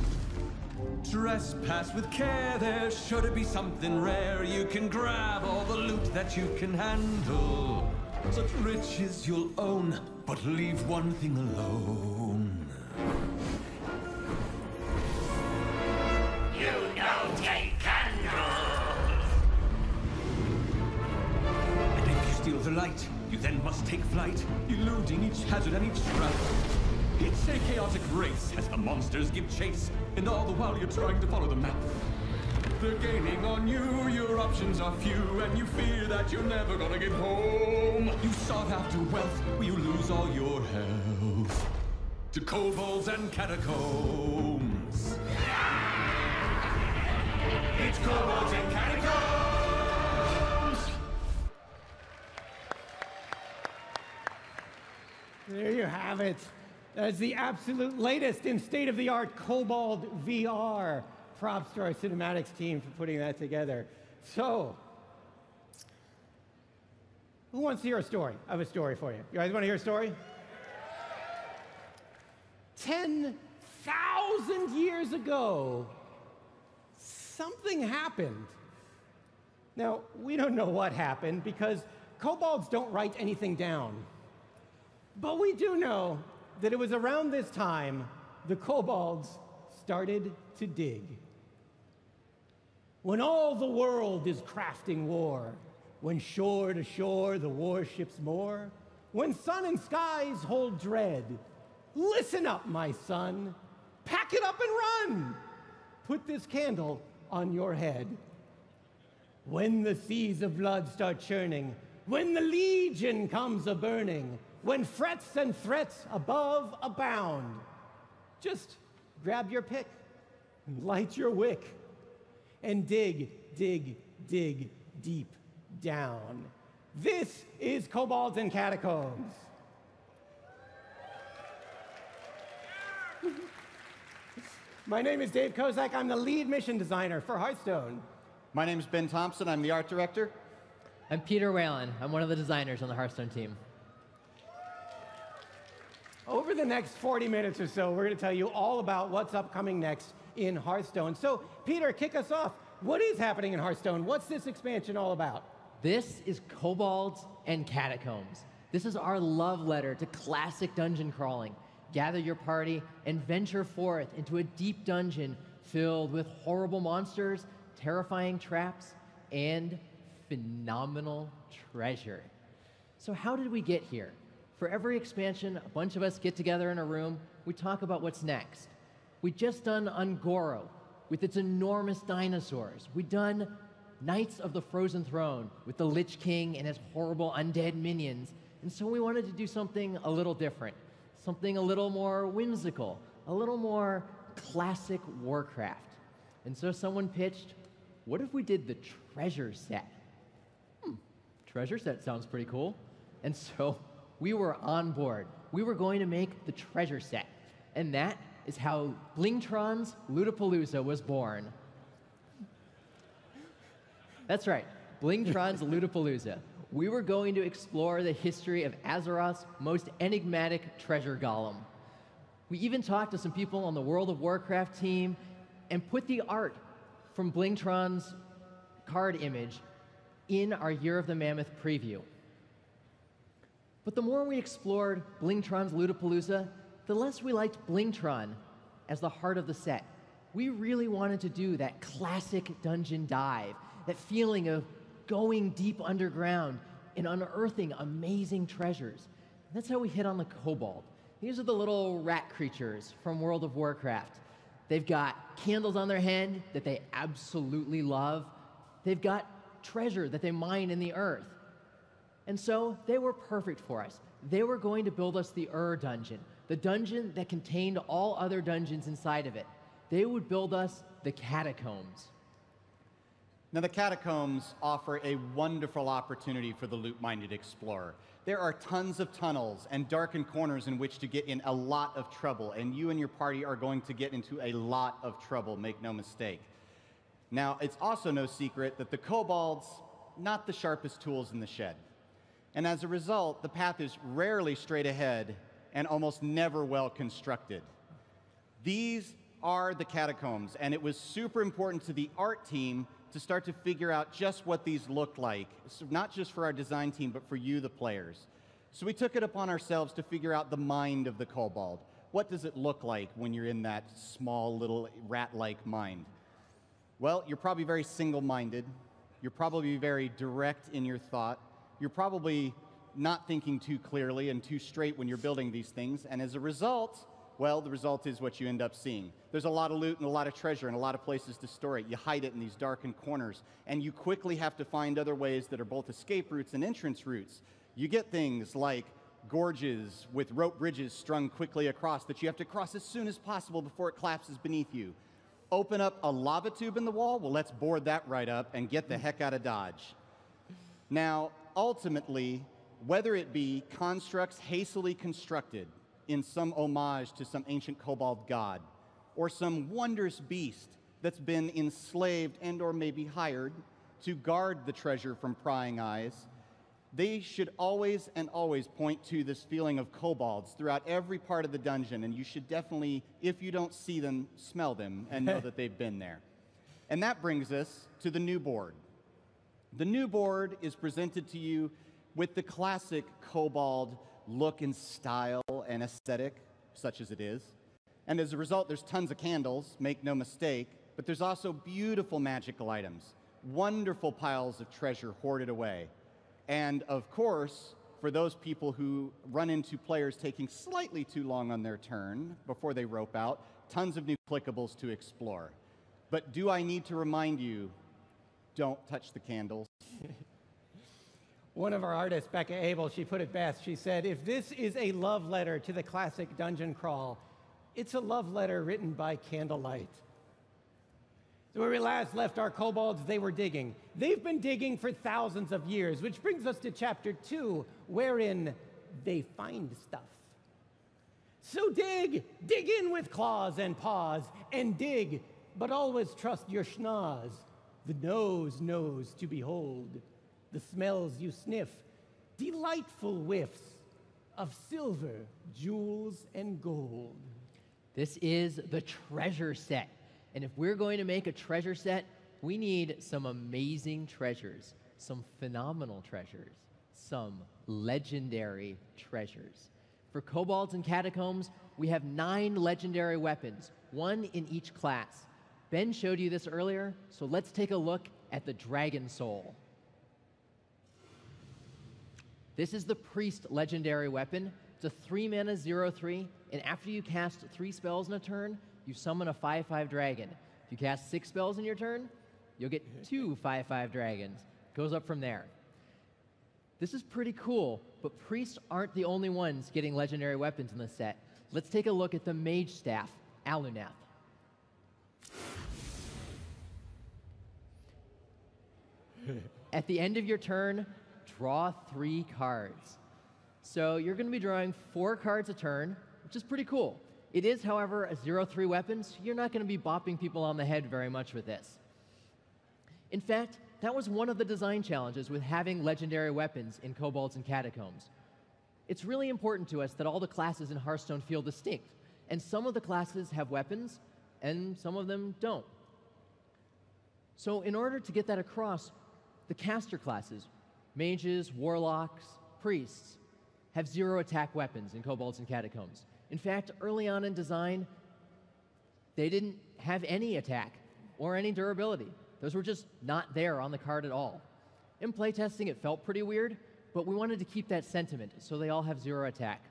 Speaker 9: Trespass with care, there's sure to be something rare. You can grab all the loot that you can handle. Such riches you'll own, but leave one thing alone.
Speaker 10: You don't take candles!
Speaker 9: And if you steal the light, you then must take flight, eluding each hazard and each trap. It's a chaotic race as the monsters give chase, and all the while you're trying to follow the map. They're gaining on you, your options are few, and you fear that you're never gonna get home. You sought after wealth, will you lose all your health to kobolds and catacombs? It's kobolds and catacombs!
Speaker 7: There you have it. That's the absolute latest in state-of-the-art Cobalt VR. Props to our cinematics team for putting that together. So, who wants to hear a story? I have a story for you. You guys want to hear a story? 10,000 years ago, something happened. Now, we don't know what happened because kobolds don't write anything down. But we do know that it was around this time the kobolds started to dig. When all the world is crafting war, when shore to shore the warships moor, when sun and skies hold dread, listen up, my son, pack it up and run. Put this candle on your head. When the seas of blood start churning, when the legion comes a-burning, when frets and threats above abound, just grab your pick, and light your wick, and dig, dig, dig deep down. This is Kobolds and Catacombs. My name is Dave Kozak. I'm the lead mission designer for Hearthstone.
Speaker 8: My name's Ben Thompson. I'm the art director.
Speaker 11: I'm Peter Whalen. I'm one of the designers on the Hearthstone team.
Speaker 7: Over the next 40 minutes or so, we're going to tell you all about what's upcoming next in Hearthstone. So, Peter, kick us off. What is happening in Hearthstone? What's this expansion all about?
Speaker 11: This is Kobolds and Catacombs. This is our love letter to classic dungeon crawling. Gather your party and venture forth into a deep dungeon filled with horrible monsters, terrifying traps, and phenomenal treasure. So how did we get here? For every expansion, a bunch of us get together in a room, we talk about what's next. We just done Ungoro with its enormous dinosaurs. We done Knights of the Frozen Throne with the Lich King and his horrible undead minions. And so we wanted to do something a little different, something a little more whimsical, a little more classic Warcraft. And so someone pitched, what if we did the treasure set? Treasure set sounds pretty cool. And so we were on board. We were going to make the treasure set. And that is how Blingtron's Ludapalooza was born. That's right, Blingtron's Ludapalooza. We were going to explore the history of Azeroth's most enigmatic treasure golem. We even talked to some people on the World of Warcraft team and put the art from Blingtron's card image in our Year of the Mammoth preview. But the more we explored Blingtron's Ludapalooza, the less we liked Blingtron as the heart of the set. We really wanted to do that classic dungeon dive, that feeling of going deep underground and unearthing amazing treasures. And that's how we hit on the kobold. These are the little rat creatures from World of Warcraft. They've got candles on their head that they absolutely love. They've got treasure that they mine in the earth. And so they were perfect for us. They were going to build us the dungeon, the dungeon that contained all other dungeons inside of it. They would build us the catacombs.
Speaker 8: Now, the catacombs offer a wonderful opportunity for the loot-minded explorer. There are tons of tunnels and darkened corners in which to get in a lot of trouble, and you and your party are going to get into a lot of trouble, make no mistake. Now, it's also no secret that the kobolds, not the sharpest tools in the shed. And as a result, the path is rarely straight ahead and almost never well constructed. These are the catacombs, and it was super important to the art team to start to figure out just what these looked like, so not just for our design team, but for you, the players. So we took it upon ourselves to figure out the mind of the kobold. What does it look like when you're in that small little rat-like mind? Well, you're probably very single-minded. You're probably very direct in your thought. You're probably not thinking too clearly and too straight when you're building these things, and as a result, well, the result is what you end up seeing. There's a lot of loot and a lot of treasure and a lot of places to store it. You hide it in these darkened corners, and you quickly have to find other ways that are both escape routes and entrance routes. You get things like gorges with rope bridges strung quickly across that you have to cross as soon as possible before it collapses beneath you. Open up a lava tube in the wall? Well, let's board that right up and get the heck out of Dodge. Now, ultimately, whether it be constructs hastily constructed in some homage to some ancient kobold god, or some wondrous beast that's been enslaved and or maybe hired to guard the treasure from prying eyes, they should always and always point to this feeling of kobolds throughout every part of the dungeon, and you should definitely, if you don't see them, smell them and know that they've been there. And that brings us to the new board. The new board is presented to you with the classic kobold look and style and aesthetic, such as it is. And as a result, there's tons of candles, make no mistake, but there's also beautiful magical items, wonderful piles of treasure hoarded away. And of course, for those people who run into players taking slightly too long on their turn before they rope out, tons of new clickables to explore. But do I need to remind you, don't touch the candles.
Speaker 7: One of our artists, Becca Abel, she put it best. She said, if this is a love letter to the classic dungeon crawl, it's a love letter written by candlelight. So where we last left our kobolds, they were digging. They've been digging for thousands of years, which brings us to chapter 2, wherein they find stuff. So dig in with claws and paws, and dig, but always trust your schnoz. The nose knows to behold. The smells you sniff, delightful whiffs of silver, jewels, and gold.
Speaker 11: This is the treasure set. And if we're going to make a treasure set, we need some amazing treasures, some phenomenal treasures, some legendary treasures. For kobolds and catacombs, we have 9 legendary weapons, 1 in each class. Ben showed you this earlier, so let's take a look at the Dragon Soul. This is the Priest legendary weapon. It's a 3-mana 0/3, and after you cast 3 spells in a turn, you summon a 5/5 dragon. If you cast 6 spells in your turn, you'll get 2 5/5 dragons. Goes up from there. This is pretty cool, but priests aren't the only ones getting legendary weapons in the set. Let's take a look at the mage staff, Alunath. At the end of your turn, draw 3 cards. So you're going to be drawing 4 cards a turn, which is pretty cool. It is, however, a 0-3 weapon, so you're not going to be bopping people on the head very much with this. In fact, that was one of the design challenges with having legendary weapons in Kobolds and Catacombs. It's really important to us that all the classes in Hearthstone feel distinct, and some of the classes have weapons, and some of them don't. So in order to get that across, the caster classes, mages, warlocks, priests, have 0 attack weapons in Kobolds and Catacombs. In fact, early on in design, they didn't have any attack or any durability. Those were just not there on the card at all. In playtesting, it felt pretty weird, but we wanted to keep that sentiment, so they all have 0 attack.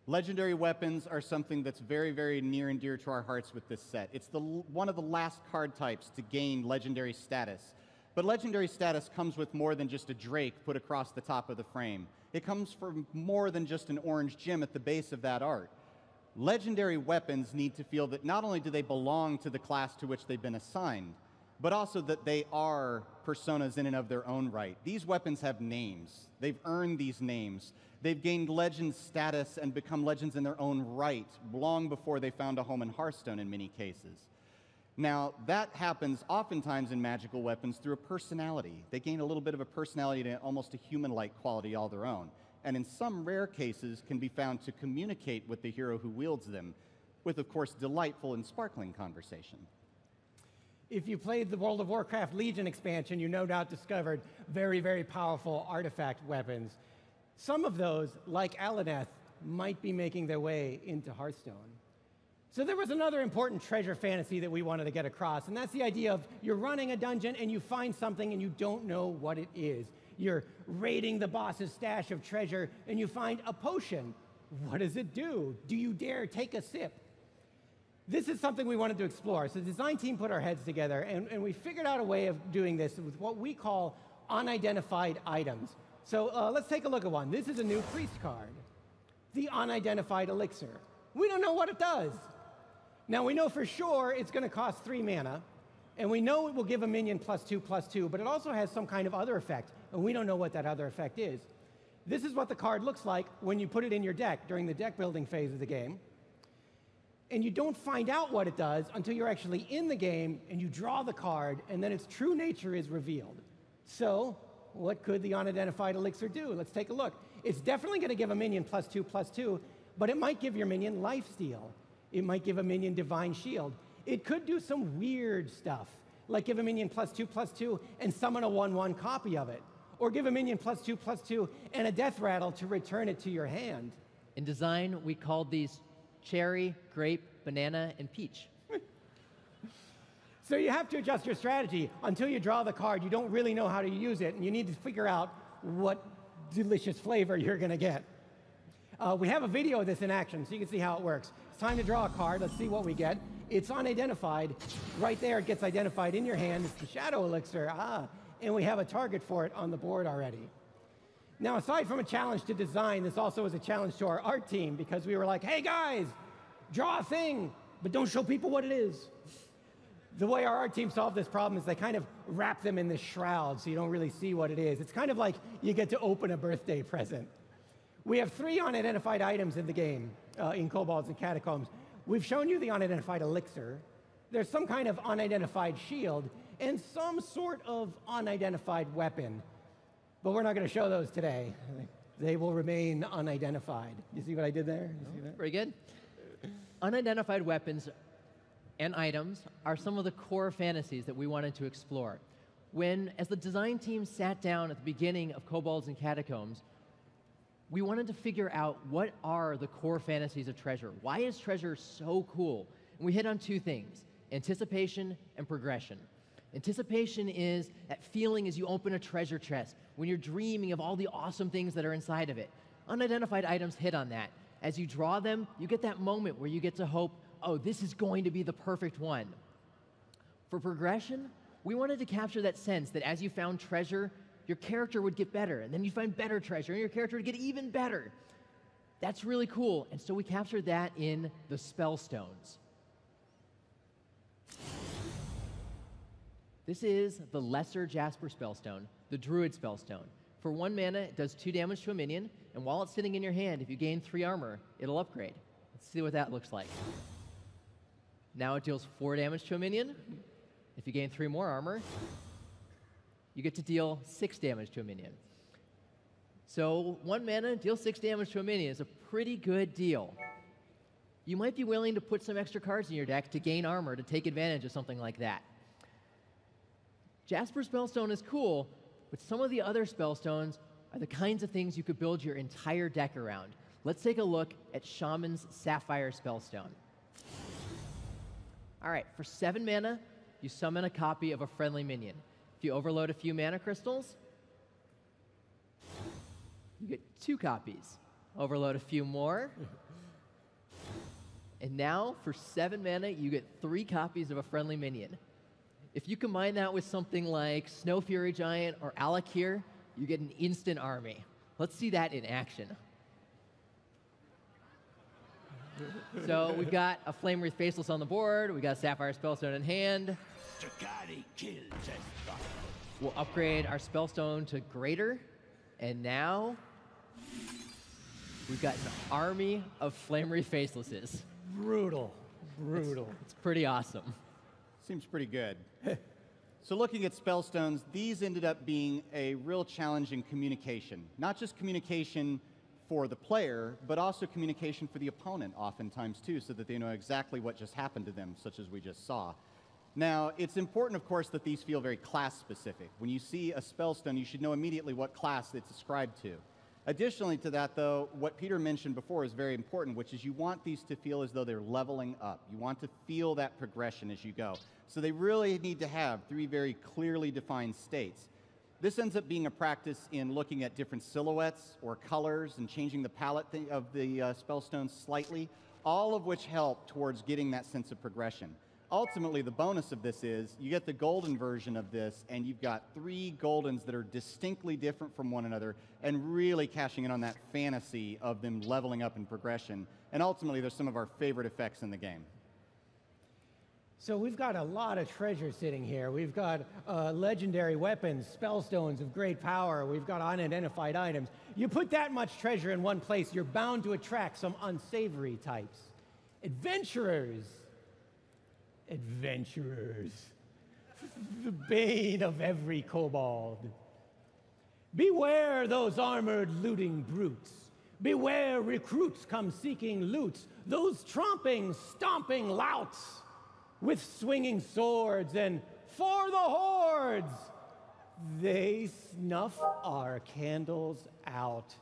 Speaker 8: Legendary weapons are something that's very, very near and dear to our hearts with this set. It's one of the last card types to gain legendary status. But legendary status comes with more than just a drake put across the top of the frame. It comes from more than just an orange gem at the base of that art. Legendary weapons need to feel that not only do they belong to the class to which they've been assigned, but also that they are personas in and of their own right. These weapons have names. They've earned these names. They've gained legend status and become legends in their own right long before they found a home in Hearthstone in many cases. Now, that happens oftentimes in magical weapons through a personality. They gain a little bit of a personality to almost a human-like quality all their own, and in some rare cases can be found to communicate with the hero who wields them with, of course, delightful and sparkling conversation.
Speaker 7: If you played the World of Warcraft Legion expansion, you no doubt discovered very, very powerful artifact weapons. Some of those, like Alunath, might be making their way into Hearthstone. So there was another important treasure fantasy that we wanted to get across, and that's the idea of you're running a dungeon and you find something and you don't know what it is. You're raiding the boss's stash of treasure and you find a potion. What does it do? Do you dare take a sip? This is something we wanted to explore. So the design team put our heads together and we figured out a way of doing this with what we call unidentified items. So let's take a look at one. This is a new priest card, the unidentified elixir. We don't know what it does. Now, we know for sure it's going to cost 3 mana, and we know it will give a minion +2/+2, but it also has some kind of other effect, and we don't know what that other effect is. This is what the card looks like when you put it in your deck during the deck building phase of the game. And you don't find out what it does until you're actually in the game, and you draw the card, and then its true nature is revealed. So, what could the unidentified elixir do? Let's take a look. It's definitely going to give a minion +2/+2, but it might give your minion lifesteal. It might give a minion Divine Shield. It could do some weird stuff, like give a minion +2/+2 and summon a 1/1 copy of it. Or give a minion +2/+2 and a Death Rattle to return it to your hand.
Speaker 11: In design, we called these cherry, grape, banana, and peach.
Speaker 7: So you have to adjust your strategy. Until you draw the card, you don't really know how to use it, and you need to figure out what delicious flavor you're going to get. We have a video of this in action, so you can see how it works. It's time to draw a card. Let's see what we get. It's unidentified. Right there, it gets identified in your hand. It's the Shadow Elixir. And we have a target for it on the board already. Now, aside from a challenge to design, this also was a challenge to our art team, because we were like, hey, guys, draw a thing, but don't show people what it is. The way our art team solved this problem is they kind of wrap them in this shroud so you don't really see what it is. It's kind of like you get to open a birthday present. We have 3 unidentified items in the game, in Kobolds and Catacombs. We've shown you the unidentified elixir. There's some kind of unidentified shield, and some sort of unidentified weapon. But we're not going to show those today. They will remain unidentified. You see what I did there? You see that?
Speaker 11: Very good. Unidentified weapons and items are some of the core fantasies that we wanted to explore. As the design team sat down at the beginning of Kobolds and Catacombs, we wanted to figure out what are the core fantasies of treasure. Why is treasure so cool? And we hit on 2 things, anticipation and progression. Anticipation is that feeling as you open a treasure chest, when you're dreaming of all the awesome things that are inside of it. Unidentified items hit on that. As you draw them, you get that moment where you get to hope, oh, this is going to be the perfect one. For progression, we wanted to capture that sense that as you found treasure, your character would get better, and then you'd find better treasure, and your character would get even better. That's really cool, and so we captured that in the Spellstones. This is the Lesser Jasper Spellstone, the Druid Spellstone. For 1 mana, it does 2 damage to a minion, and while it's sitting in your hand, if you gain 3 armor, it'll upgrade. Let's see what that looks like. Now it deals 4 damage to a minion. If you gain 3 more armor, you get to deal 6 damage to a minion. So 1 mana, deal 6 damage to a minion is a pretty good deal. You might be willing to put some extra cards in your deck to gain armor to take advantage of something like that. Jasper Spellstone is cool, but some of the other Spellstones are the kinds of things you could build your entire deck around. Let's take a look at Shaman's Sapphire Spellstone. All right, for 7 mana, you summon a copy of a friendly minion. If you overload a few mana crystals, you get 2 copies. Overload a few more. And now, for 7 mana, you get 3 copies of a friendly minion. If you combine that with something like Snow Fury Giant or Aticc, you get an instant army. Let's see that in action. So we've got a Flame Wreath Faceless on the board. We've got a Sapphire Spellstone in hand. We'll upgrade our Spellstone to Greater. And now we've got an army of Flame Wreath Facelesses.
Speaker 7: Brutal. Brutal.
Speaker 11: It's pretty awesome.
Speaker 8: Seems pretty good. So looking at Spellstones, these ended up being a real challenge in communication. Not just communication for the player, but also communication for the opponent oftentimes too, so that they know exactly what just happened to them, such as we just saw. Now, it's important, of course, that these feel very class-specific. When you see a Spellstone, you should know immediately what class it's ascribed to. Additionally to that, though, what Peter mentioned before is very important, which is you want these to feel as though they're leveling up. You want to feel that progression as you go. So they really need to have 3 very clearly defined states. This ends up being a practice in looking at different silhouettes or colors and changing the palette of the Spellstones slightly, all of which help towards getting that sense of progression. Ultimately, the bonus of this is you get the golden version of this, and you've got 3 goldens that are distinctly different from one another and really cashing in on that fantasy of them leveling up in progression. And ultimately, they're some of our favorite effects in the game.
Speaker 7: So we've got a lot of treasure sitting here. We've got legendary weapons, spellstones of great power. We've got unidentified items. You put that much treasure in one place, you're bound to attract some unsavory types. Adventurers. Adventurers. The bane of every kobold. Beware those armored looting brutes. Beware recruits come seeking loot. Those tromping, stomping louts with swinging swords, and for the hordes, they snuff our candles out.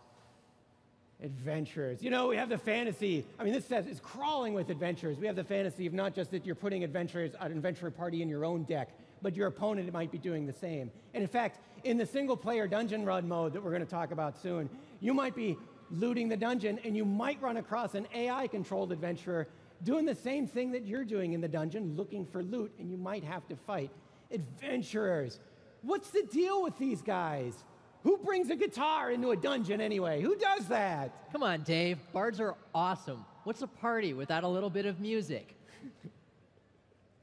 Speaker 7: Adventurers. You know, we have the fantasy, I mean, this says it's crawling with adventurers. We have the fantasy of not just that you're putting adventurers, an adventurer party in your own deck, but your opponent might be doing the same. And in fact, in the single-player dungeon run mode that we're going to talk about soon, you might be looting the dungeon, and you might run across an AI-controlled adventurer doing the same thing that you're doing in the dungeon, looking for loot, and you might have to fight. Adventurers. What's the deal with these guys? Who brings a guitar into a dungeon anyway? Who does that?
Speaker 11: Come on, Dave. Bards are awesome. What's a party without a little bit of music?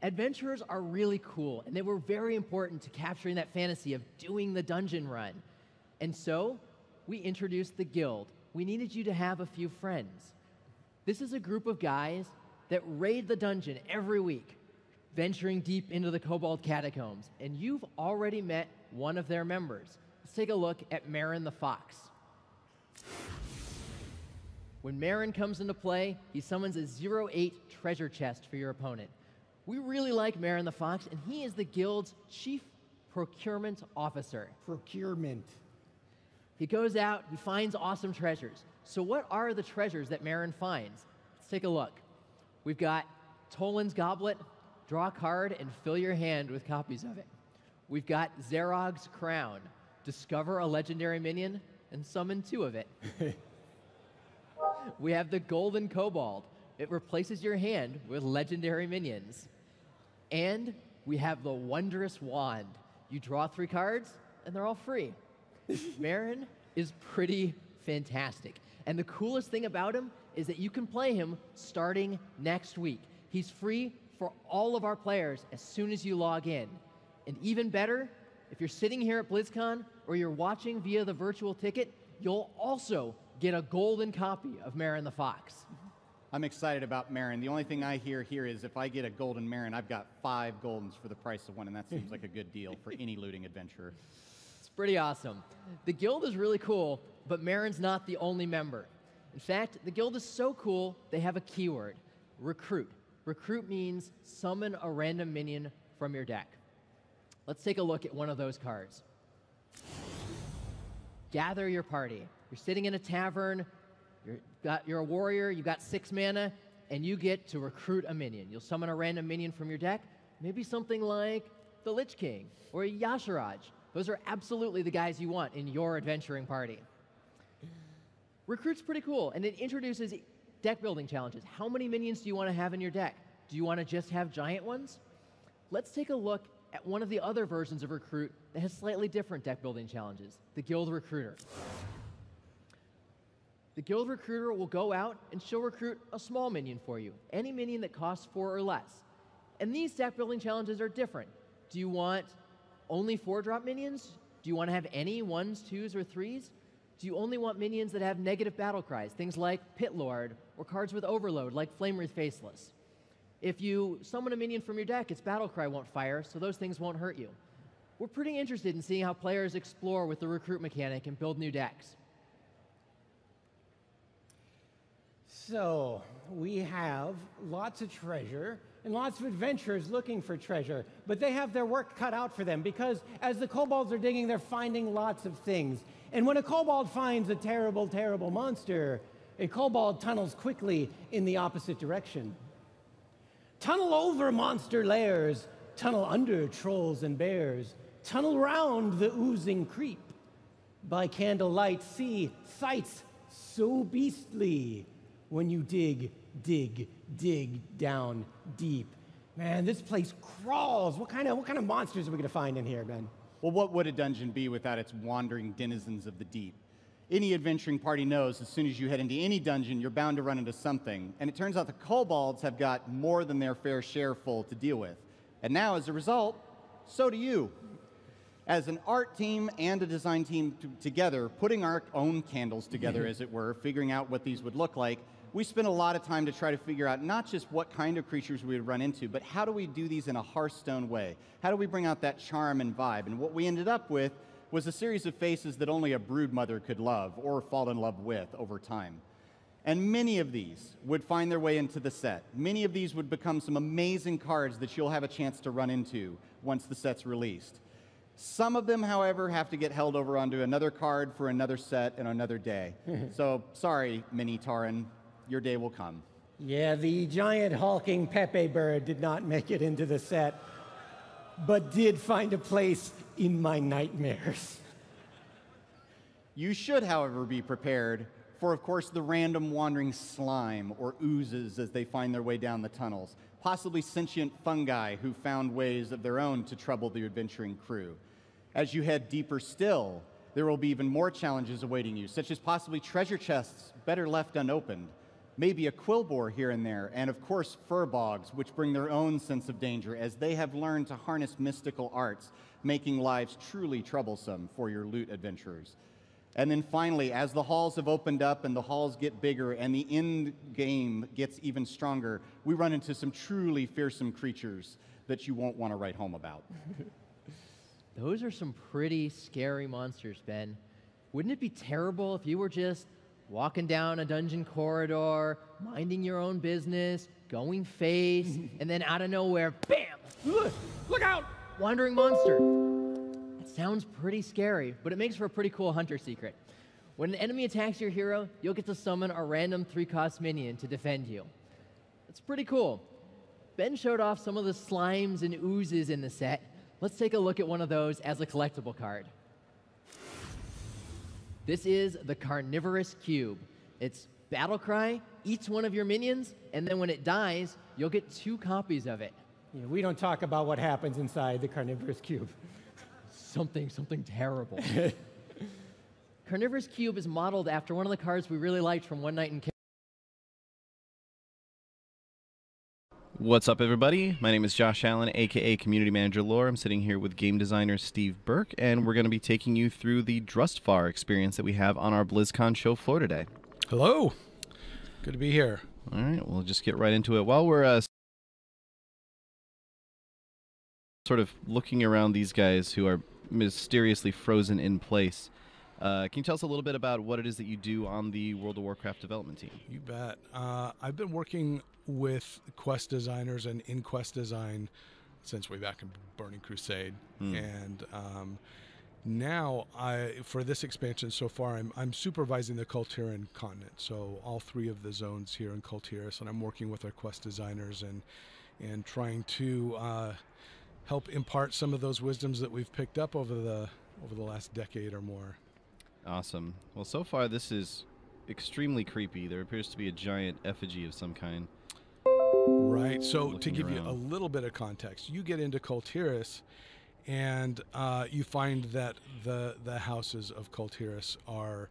Speaker 11: Adventurers are really cool, and they were very important to capturing that fantasy of doing the dungeon run. And so, we introduced the Guild. We needed you to have a few friends. This is a group of guys that raid the dungeon every week, venturing deep into the Kobold Catacombs, and you've already met one of their members. Let's take a look at Marin the Fox. When Marin comes into play, he summons a 0/8 treasure chest for your opponent. We really like Marin the Fox, and he is the Guild's chief procurement officer.
Speaker 7: Procurement.
Speaker 11: He goes out, he finds awesome treasures. So what are the treasures that Marin finds? Let's take a look. We've got Toland's Goblet, draw a card and fill your hand with copies of it. We've got Zerog's Crown, discover a legendary minion and summon 2 of it. We have the Golden Kobold. It replaces your hand with legendary minions. And we have the Wondrous Wand. You draw 3 cards and they're all free. Marin is pretty fantastic. And the coolest thing about him is that you can play him starting next week. He's free for all of our players as soon as you log in. And even better, if you're sitting here at BlizzCon or you're watching via the virtual ticket, you'll also get a golden copy of Marin the Fox.
Speaker 8: I'm excited about Marin. The only thing I hear here is if I get a golden Marin, I've got 5 goldens for the price of 1, and that seems like a good deal for any looting adventurer.
Speaker 11: It's pretty awesome. The guild is really cool, but Marin's not the only member. In fact, the guild is so cool, they have a keyword, recruit. Recruit means summon a random minion from your deck. Let's take a look at one of those cards. Gather your party. You're sitting in a tavern, you're a warrior, you've got 6 mana, and you get to recruit a minion. You'll summon a random minion from your deck, maybe something like the Lich King or Yasharaj. Those are absolutely the guys you want in your adventuring party. Recruit's pretty cool, and it introduces deck building challenges. How many minions do you want to have in your deck? Do you want to just have giant ones? Let's take a look at one of the other versions of Recruit that has slightly different deck building challenges, the Guild Recruiter. The Guild Recruiter will go out and she'll recruit a small minion for you, any minion that costs 4 or less. And these deck building challenges are different. Do you want only 4-drop minions? Do you want to have any 1s, 2s, or 3s? Do you only want minions that have negative battle cries, things like Pit Lord, or cards with overload, like Flamewreath Faceless? If you summon a minion from your deck, its battle cry won't fire, so those things won't hurt you. We're pretty interested in seeing how players explore with the recruit mechanic and build new decks.
Speaker 7: So, we have lots of treasure and lots of adventurers looking for treasure, but they have their work cut out for them because as the kobolds are digging, they're finding lots of things. And when a kobold finds a terrible, terrible monster, a kobold tunnels quickly in the opposite direction. Tunnel over monster lairs, tunnel under trolls and bears, tunnel round the oozing creep. By candlelight see sights so beastly when you dig, dig, dig down deep. Man, this place crawls. What kind of monsters are we gonna find in here, Ben?
Speaker 8: Well, what would a dungeon be without its wandering denizens of the deep? Any adventuring party knows as soon as you head into any dungeon, you're bound to run into something. And it turns out the kobolds have got more than their fair share full to deal with. And now, as a result, so do you. As an art team and a design team together, putting our own candles together, as it were, figuring out what these would look like, we spent a lot of time to try to figure out not just what kind of creatures we would run into, but how do we do these in a Hearthstone way? How do we bring out that charm and vibe? And what we ended up with was a series of faces that only a broodmother could love or fall in love with over time. And many of these would find their way into the set. Many of these would become some amazing cards that you'll have a chance to run into once the set's released. Some of them, however, have to get held over onto another card for another set and another day. So, sorry, Mini Taran, your day will come.
Speaker 7: Yeah, the giant hulking Pepe bird did not make it into the set, but did find a place in my nightmares.
Speaker 8: You should, however, be prepared for, of course, the random wandering slime or oozes as they find their way down the tunnels, possibly sentient fungi who found ways of their own to trouble the adventuring crew. As you head deeper still, there will be even more challenges awaiting you, such as possibly treasure chests better left unopened, maybe a quillbore here and there, and of course furbogs, which bring their own sense of danger as they have learned to harness mystical arts, making lives truly troublesome for your loot adventurers. And then finally, as the halls have opened up and the halls get bigger and the end game gets even stronger, we run into some truly fearsome creatures that you won't want to write home about.
Speaker 11: Those are some pretty scary monsters, Ben. Wouldn't it be terrible if you were just walking down a dungeon corridor, minding your own business, going face, and then out of nowhere, bam!
Speaker 7: Look out!
Speaker 11: Wandering monster. That sounds pretty scary, but it makes for a pretty cool hunter secret. When an enemy attacks your hero, you'll get to summon a random 3-cost minion to defend you. It's pretty cool. Ben showed off some of the slimes and oozes in the set. Let's take a look at one of those as a collectible card. This is the Carnivorous Cube. It's battle cry, eats one of your minions, and then when it dies, you'll get 2 copies of it.
Speaker 7: Yeah, we don't talk about what happens inside the Carnivorous Cube.
Speaker 11: Something terrible. Carnivorous Cube is modeled after one of the cards we really liked from One Night in Camp.
Speaker 12: What's up, everybody? My name is Josh Allen, aka Community Manager Lore. I'm sitting here with game designer Steve Burke, and we're going to be taking you through the Drustvar experience that we have on our BlizzCon show floor today.
Speaker 13: Hello. Good to be here.
Speaker 12: All right, we'll just get right into it. While we're sort of looking around these guys who are mysteriously frozen in place, can you tell us a little bit about what it is that you do on the World of Warcraft development team?
Speaker 13: You bet. I've been working with quest designers and in quest design since way back in Burning Crusade. And now, for this expansion so far, I'm supervising the Kultiran continent, so all 3 of the zones here in Kultiris, and I'm working with our quest designers and trying to help impart some of those wisdoms that we've picked up over the last decade or more.
Speaker 12: Awesome. Well, so far this is extremely creepy. There appears to be a giant effigy of some kind.
Speaker 13: Right. So to give you a little bit of context, you get into Kultiris, and you find that the houses of Kultiris are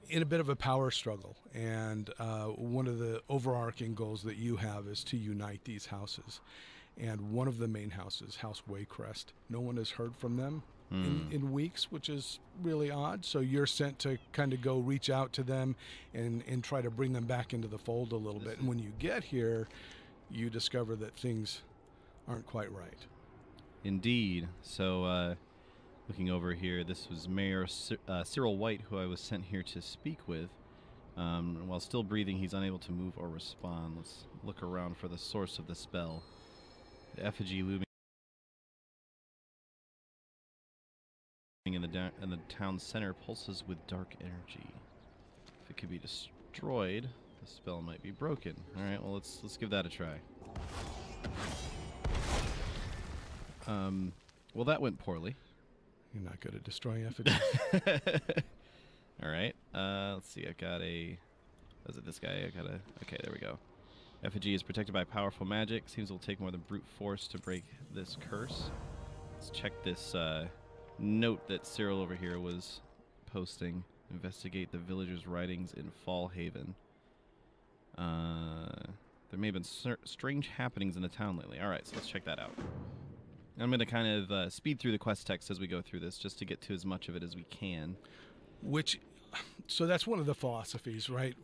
Speaker 13: in a bit of a power struggle, and one of the overarching goals that you have is to unite these houses. And one of the main houses, House Waycrest, no one has heard from them in weeks, which is really odd. So you're sent to kind of go reach out to them and try to bring them back into the fold a little bit. And when you get here, you discover that things aren't quite right.
Speaker 12: Indeed. So looking over here, this was Mayor Cyril White, who I was sent here to speak with. While still breathing, he's unable to move or respond. Let's look around for the source of the spell. The effigy looming in the town center pulses with dark energy. If it could be destroyed, the spell might be broken. All right, well let's give that a try. Well, that went poorly.
Speaker 13: You're not good at destroying effigies.
Speaker 12: All right. Let's see. I got a. Was it this guy? I got a. Okay, there we go. Effigy is protected by powerful magic. Seems it will take more than brute force to break this curse. Let's check this note that Cyril over here was posting. Investigate the villagers' writings in Fall Haven. There may have been strange happenings in the town lately. All right, so let's check that out. I'm going to kind of speed through the quest text as we go through this, just to get to as much of it as we can.
Speaker 13: So that's one of the philosophies, right?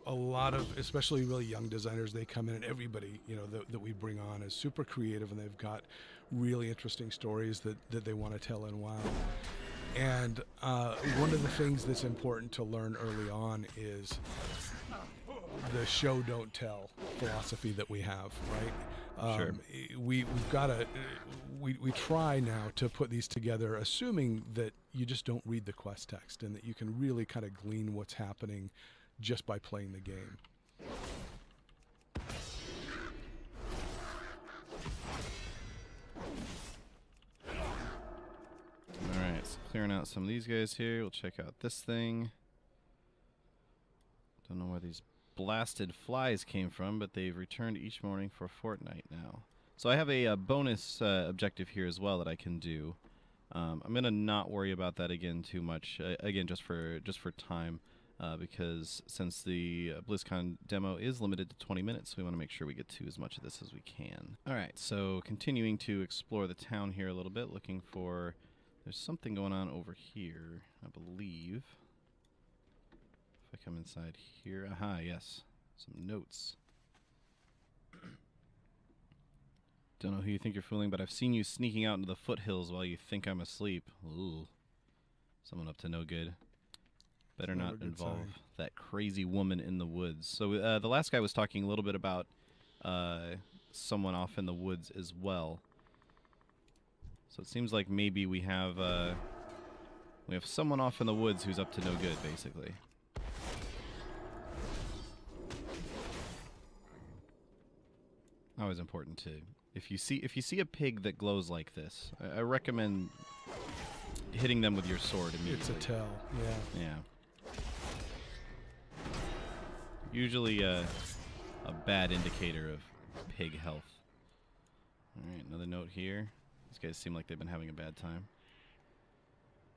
Speaker 13: A lot of, especially really young designers, they come in, and everybody, that we bring on is super creative, and they've got really interesting stories that they want to tell in WoW. And one of the things that's important to learn early on is the show don't tell philosophy that we have, right?
Speaker 12: Sure.
Speaker 13: We've got to we try now to put these together, assuming that you just don't read the quest text and that you can really kind of glean what's happening just by playing the game.
Speaker 12: All right, so clearing out some of these guys here. We'll check out this thing. Don't know where these blasted flies came from, but they've returned each morning for a fortnight now. So I have a bonus objective here as well that I can do. I'm gonna not worry about that again too much. Again, just for time, because since the BlizzCon demo is limited to 20 minutes, we want to make sure we get to as much of this as we can. All right, so continuing to explore the town here a little bit, looking for. There's something going on over here, I believe. If I come inside here, aha, yes, some notes. Don't know who you think you're fooling, but I've seen you sneaking out into the foothills while you think I'm asleep. Ooh, someone up to no good. Better not involve that crazy woman in the woods. So the last guy was talking a little bit about someone off in the woods as well. So it seems like maybe we have someone off in the woods who's up to no good, basically. Always important to, if you see a pig that glows like this, I recommend hitting them with your sword immediately.
Speaker 13: It's a tell, yeah.
Speaker 12: Yeah. Usually a bad indicator of pig health. All right, another note here. These guys seem like they've been having a bad time.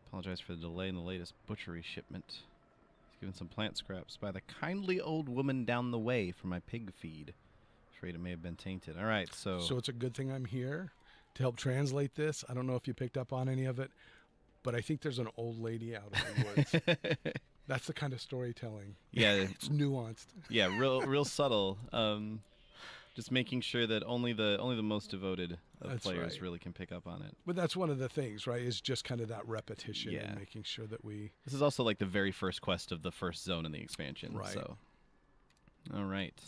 Speaker 12: Apologize for the delay in the latest butchery shipment. He's given some plant scraps by the kindly old woman down the way for my pig feed. Afraid it may have been tainted. All right, so...
Speaker 13: So it's a good thing I'm here to help translate this. I don't know if you picked up on any of it, but I think there's an old lady out in the woods. That's the kind of storytelling.
Speaker 12: Yeah.
Speaker 13: It's nuanced.
Speaker 12: Yeah, real subtle. Just making sure that only the most devoted of players really can pick up on it.
Speaker 13: But that's one of the things, right? Is just kind of that repetition and making sure that we...
Speaker 12: This is also like the very first quest of the first zone in the expansion.
Speaker 13: Right.
Speaker 12: So. All right.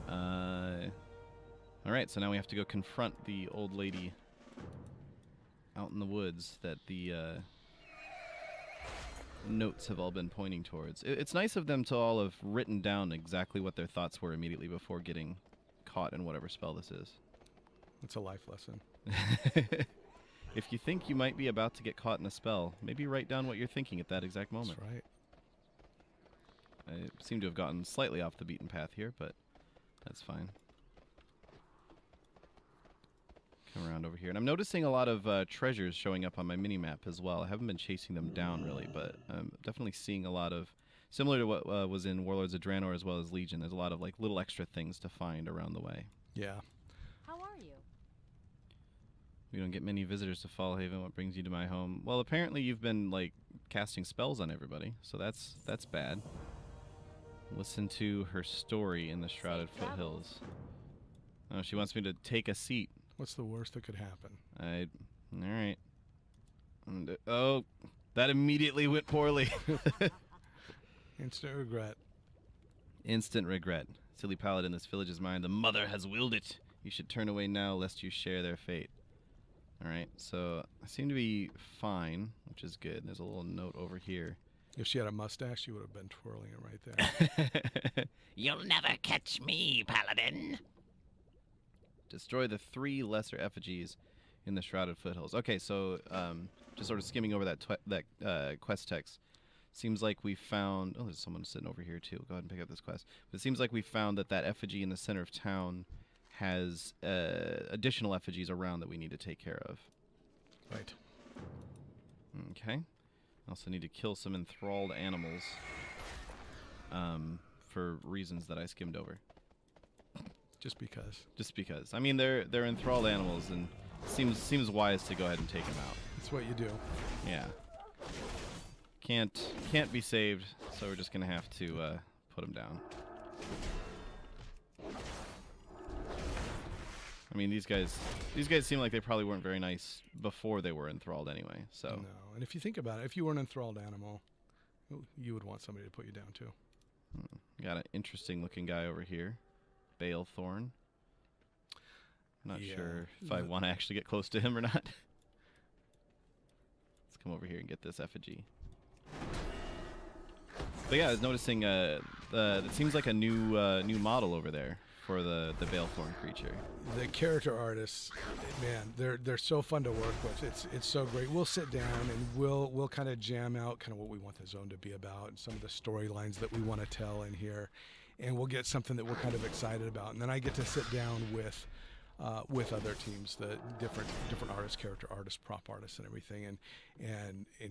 Speaker 12: All right, so now we have to go confront the old lady out in the woods that the notes have all been pointing towards. It's nice of them to all have written down exactly what their thoughts were immediately before getting caught in whatever spell this is.
Speaker 13: It's a life lesson.
Speaker 12: If you think you might be about to get caught in a spell, maybe write down what you're thinking at that exact moment.
Speaker 13: That's right.
Speaker 12: I seem to have gotten slightly off the beaten path here, but that's fine. Come around over here. And I'm noticing a lot of treasures showing up on my mini-map as well. I haven't been chasing them down, really, but I'm definitely seeing a lot of... Similar to what was in Warlords of Draenor as well as Legion, there's a lot of like little extra things to find around the way.
Speaker 13: Yeah.
Speaker 4: How are you?
Speaker 12: We don't get many visitors to Fallhaven. What brings you to my home? Well, apparently you've been like casting spells on everybody, so that's bad. Listen to her story in the Shrouded Foothills. Oh, she wants me to take a seat.
Speaker 13: What's the worst that could happen?
Speaker 12: All right. Oh, that immediately went poorly.
Speaker 13: Instant regret.
Speaker 12: Instant regret. Silly paladin, this village is mine. The mother has willed it. You should turn away now, lest you share their fate. All right, so I seem to be fine, which is good. There's a little note over here.
Speaker 13: If she had a mustache, she would have been twirling it right there.
Speaker 10: You'll never catch me, paladin.
Speaker 12: Destroy the 3 lesser effigies in the Shrouded Foothills. Okay, so just sort of skimming over that quest text. Seems like we found... Oh, there's someone sitting over here, too. Go ahead and pick up this quest. But it seems like we found that effigy in the center of town has additional effigies around that we need to take care of.
Speaker 13: Right.
Speaker 12: Okay. Also need to kill some enthralled animals for reasons that I skimmed over.
Speaker 13: Just because.
Speaker 12: Just because. I mean, they're enthralled animals, and seems wise to go ahead and take them out.
Speaker 13: That's what you do.
Speaker 12: Yeah. Can't be saved, so we're just gonna have to put them down. I mean, these guys seem like they probably weren't very nice before they were enthralled anyway. So
Speaker 13: no, and if you think about it, if you were an enthralled animal, you would want somebody to put you down too.
Speaker 12: Got an interesting looking guy over here, Balethorn. Not sure if I want to actually get close to him or not. Let's come over here and get this effigy. But yeah, I was noticing it seems like a new model over there for the Balethorn creature.
Speaker 13: The character artists, man, they're so fun to work with. It's so great. We'll sit down and we'll kind of jam out kind of what we want the zone to be about and some of the storylines that we want to tell in here, and we'll get something that we're kind of excited about. And then I get to sit down with other teams, the different artists, character artists, prop artists, and everything, and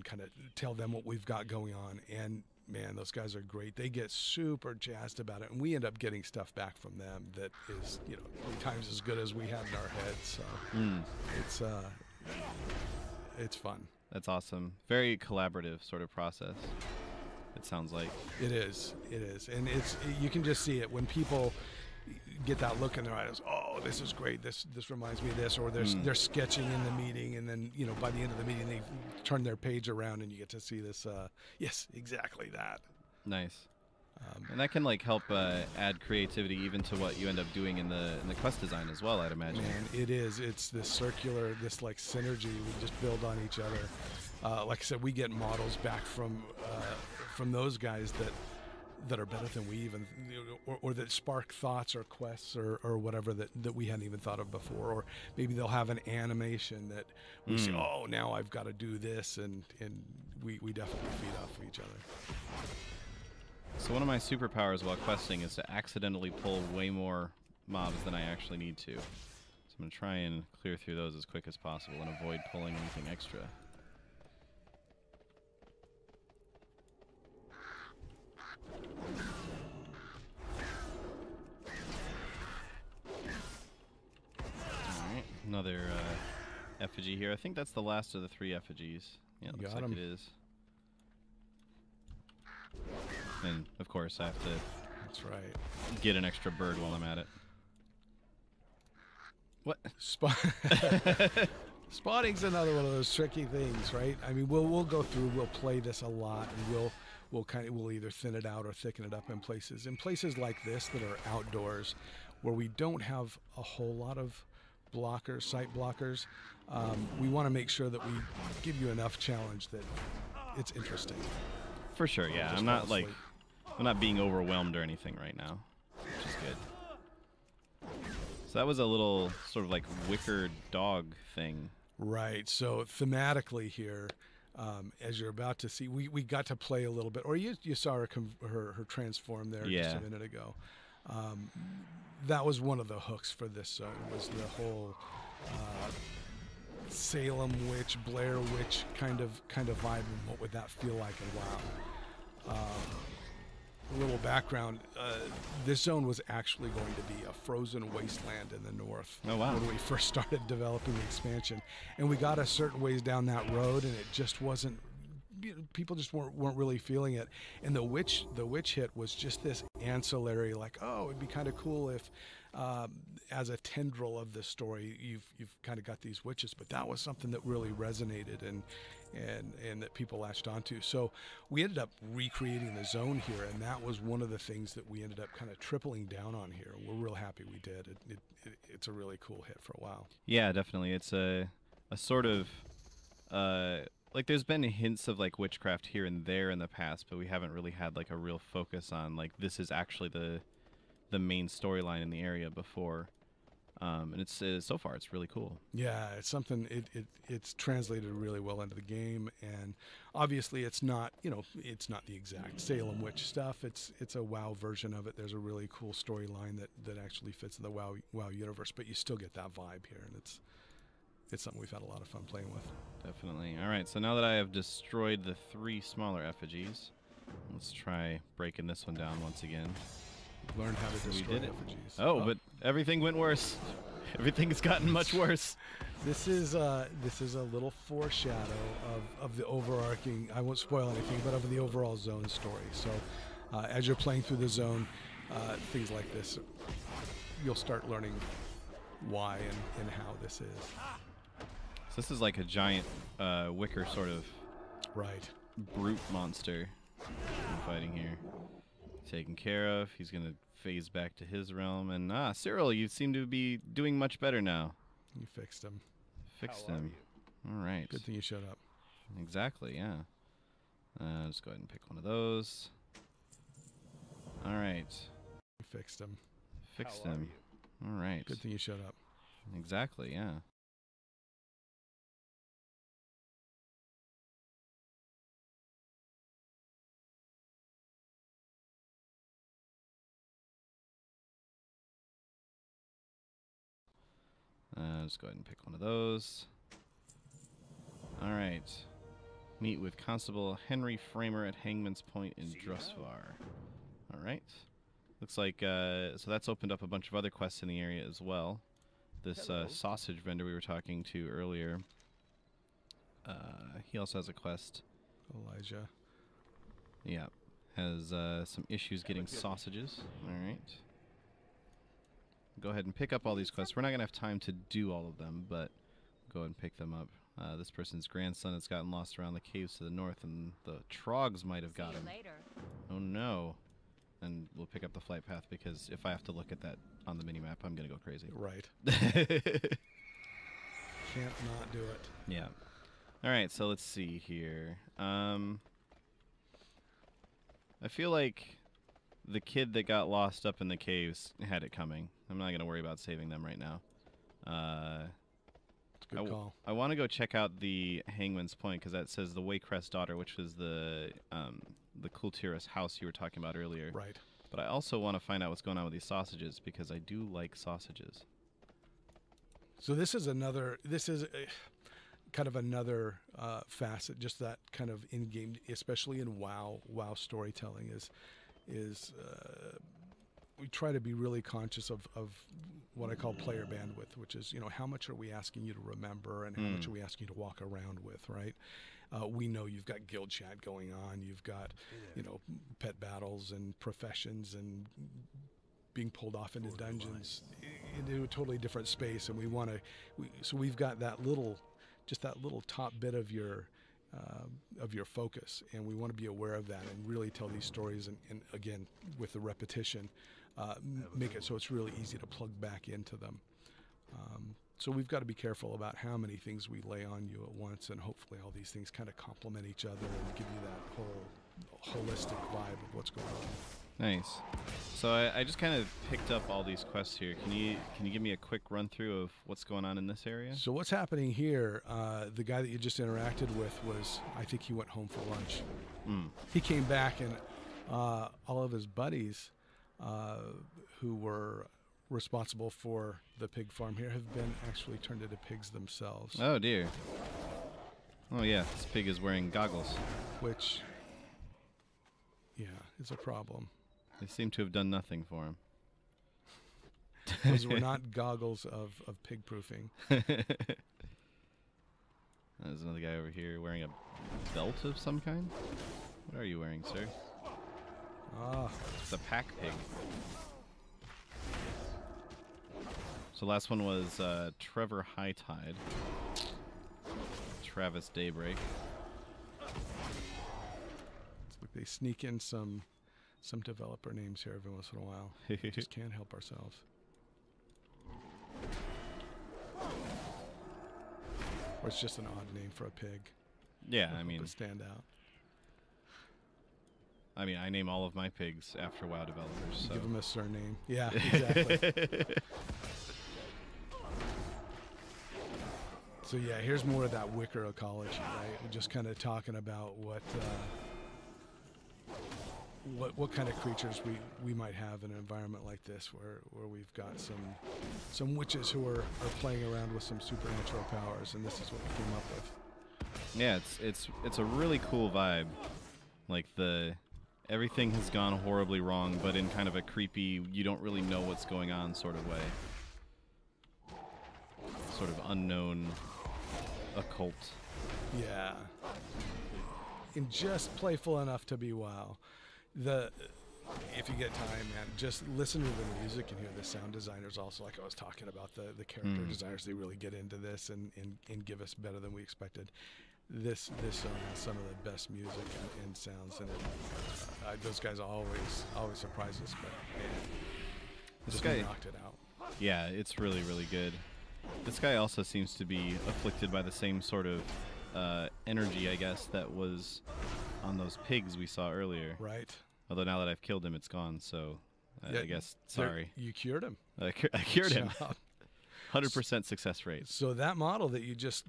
Speaker 13: kind of tell them what we've got going on. And man, those guys are great. They get super jazzed about it, and we end up getting stuff back from them that is, 3 times as good as we had in our heads. So it's fun.
Speaker 12: That's awesome. Very collaborative sort of process. It sounds like
Speaker 13: it is, and you can just see it when people get that look in their eyes. Oh, this is great. This reminds me of this, or they're sketching in the meeting, and then by the end of the meeting they turn their page around and you get to see this. Yes, exactly that.
Speaker 12: Nice. And that can help add creativity even to what you end up doing in the quest design as well, I'd imagine.
Speaker 13: Man, it is. It's this circular, this synergy. We just build on each other. Like I said, we get models back from those guys that are better than we even, or that spark thoughts or quests or whatever that we hadn't even thought of before. Or maybe they'll have an animation that we say, oh, now I've got to do this, and we definitely feed off of each other.
Speaker 12: So one of my superpowers while questing is to accidentally pull way more mobs than I actually need to. So I'm going to try and clear through those as quick as possible and avoid pulling anything extra. another effigy here. I think that's the last of the 3 effigies. Yeah, it looks like it is. And of course, I have to.
Speaker 13: That's right.
Speaker 12: Get an extra bird while I'm at it. What?
Speaker 13: Spotting's another one of those tricky things, right? I mean, we'll go through, we'll play this a lot, and we'll either thin it out or thicken it up in places. In places like this that are outdoors, where we don't have a whole lot of blockers, sight blockers, we want to make sure that we give you enough challenge that it's interesting.
Speaker 12: For sure, yeah. I'm not being overwhelmed or anything right now, which is good. So that was a little sort of like wicker dog thing.
Speaker 13: Right. So thematically here, as you're about to see, we got to play a little bit, or you saw her transform there just a minute ago. That was one of the hooks for this zone, was the whole Salem witch, Blair witch kind of vibe, and what would that feel like in WoW. A little background, this zone was actually going to be a frozen wasteland in the north.
Speaker 12: Oh, wow.
Speaker 13: When we first started developing the expansion. And we got a certain ways down that road, and it just wasn't, people just weren't really feeling it. And the witch hit was just this ancillary, like, oh, it'd be kind of cool if, as a tendril of this story, you've kind of got these witches. But that was something that really resonated and that people latched onto. So we ended up recreating the zone here, and that was one of the things that we ended up kind of tripling down on here. We're real happy we did. It's a really cool hit for a while.
Speaker 12: Yeah, definitely. It's a sort of like there's been hints of like witchcraft here and there in the past, but we haven't really had like a real focus on like this is actually the main storyline in the area before. And it's so far it's really cool.
Speaker 13: Yeah, it's something. It's translated really well into the game, and obviously it's not it's not the exact Salem witch stuff. It's a WoW version of it. There's a really cool storyline that actually fits in the WoW universe, but you still get that vibe here, and it's something we've had a lot of fun playing with.
Speaker 12: Definitely. All right, so now that I have destroyed the 3 smaller effigies, let's try breaking this one down once again.
Speaker 13: Learned how to destroy effigies.
Speaker 12: Oh, but everything went worse. Everything's gotten much worse.
Speaker 13: This is a little foreshadow of the overarching, I won't spoil anything, but of the overall zone story. So as you're playing through the zone, things like this, you'll start learning why and how this is.
Speaker 12: So this is like a giant wicker sort of brute monster I'm fighting here. Taken care of. He's going to phase back to his realm. And Cyril, you seem to be doing much better now.
Speaker 13: You fixed him.
Speaker 12: Fixed him. All right.
Speaker 13: Good thing you showed up.
Speaker 12: Exactly, yeah. Just go ahead and pick one of those. All right.
Speaker 13: You fixed him.
Speaker 12: Fixed him. All right.
Speaker 13: Good thing you showed up.
Speaker 12: Exactly, yeah. Just go ahead and pick one of those. All right. Meet with Constable Henry Framer at Hangman's Point in Drusvar. All right. Looks like, so that's opened up a bunch of other quests in the area as well. This sausage vendor we were talking to earlier, he also has a quest.
Speaker 13: Elijah.
Speaker 12: Yeah. Has some issues getting sausages. All right. Go ahead and pick up all these quests. We're not going to have time to do all of them, but go ahead and pick them up. This person's grandson has gotten lost around the caves to the north, and the Trogs might have got him. Oh, no. And we'll pick up the flight path, because if I have to look at that on the mini-map, I'm going to go crazy.
Speaker 13: Right. Can't not do it.
Speaker 12: Yeah. All right, so let's see here. I feel like the kid that got lost up in the caves had it coming. I'm not going to worry about saving them right now.
Speaker 13: Good call.
Speaker 12: I want to go check out the Hangman's Point, because that says the Waycrest daughter, which was the Kultiras house you were talking about earlier.
Speaker 13: Right.
Speaker 12: But I also want to find out what's going on with these sausages, because I do like sausages.
Speaker 13: So this is kind of another facet, just that kind of in-game, especially in WoW storytelling is we try to be really conscious of what I call player bandwidth, which is, how much are we asking you to remember and how much are we asking you to walk around with, right? We know you've got guild chat going on, you've got, pet battles and professions and being pulled off into dungeons into a totally different space, and so we've got that little top bit of your focus, and we want to be aware of that and really tell these stories, and again, with the repetition, make it so it's really easy to plug back into them. So we've got to be careful about how many things we lay on you at once, and hopefully all these things kind of complement each other and give you that whole holistic vibe of what's going on.
Speaker 12: Nice. So I just kind of picked up all these quests here. Can you give me a quick run through of what's going on in this area?
Speaker 13: So what's happening here? The guy that you just interacted with I think he went home for lunch. He came back, and all of his buddies who were responsible for the pig farm here have been actually turned into pigs themselves.
Speaker 12: Oh dear. Oh yeah, this pig is wearing goggles.
Speaker 13: Which, yeah, is a problem.
Speaker 12: They seem to have done nothing for him.
Speaker 13: Those were not goggles of pig proofing.
Speaker 12: There's another guy over here wearing a belt of some kind. What are you wearing, sir? It's a pack pig. So last one was Trevor Hightide. Travis Daybreak.
Speaker 13: It's like they sneak in some developer names here every once in a while. We just can't help ourselves. Or it's just an odd name for a pig.
Speaker 12: Yeah, I mean,
Speaker 13: to stand out.
Speaker 12: I mean, I name all of my pigs after WoW developers. So.
Speaker 13: Give them a surname. Yeah, exactly. So yeah, here's more of that wicker ecology, right? We're just kind of talking about what kind of creatures we might have in an environment like this, where we've got some witches who are playing around with some supernatural powers, and this is what we came up with.
Speaker 12: Yeah, it's a really cool vibe. Like everything has gone horribly wrong, but in kind of a creepy, you don't really know what's going on sort of way. Sort of unknown occult.
Speaker 13: Yeah. And just playful enough to be WoW. If you get time, man, just listen to the music and hear the sound designers also, like I was talking about, the character designers, they really get into this and give us better than we expected. This song has some of the best music and sounds, and those guys always surprise us, but man,
Speaker 12: this guy
Speaker 13: knocked it out.
Speaker 12: Yeah, it's really, really good. This guy also seems to be afflicted by the same sort of energy, I guess, that was on those pigs we saw earlier.
Speaker 13: Right.
Speaker 12: Although now that I've killed him, it's gone, so
Speaker 13: yeah,
Speaker 12: I guess, sorry.
Speaker 13: You cured him.
Speaker 12: I cured him. 100% success rate.
Speaker 13: So that model that you just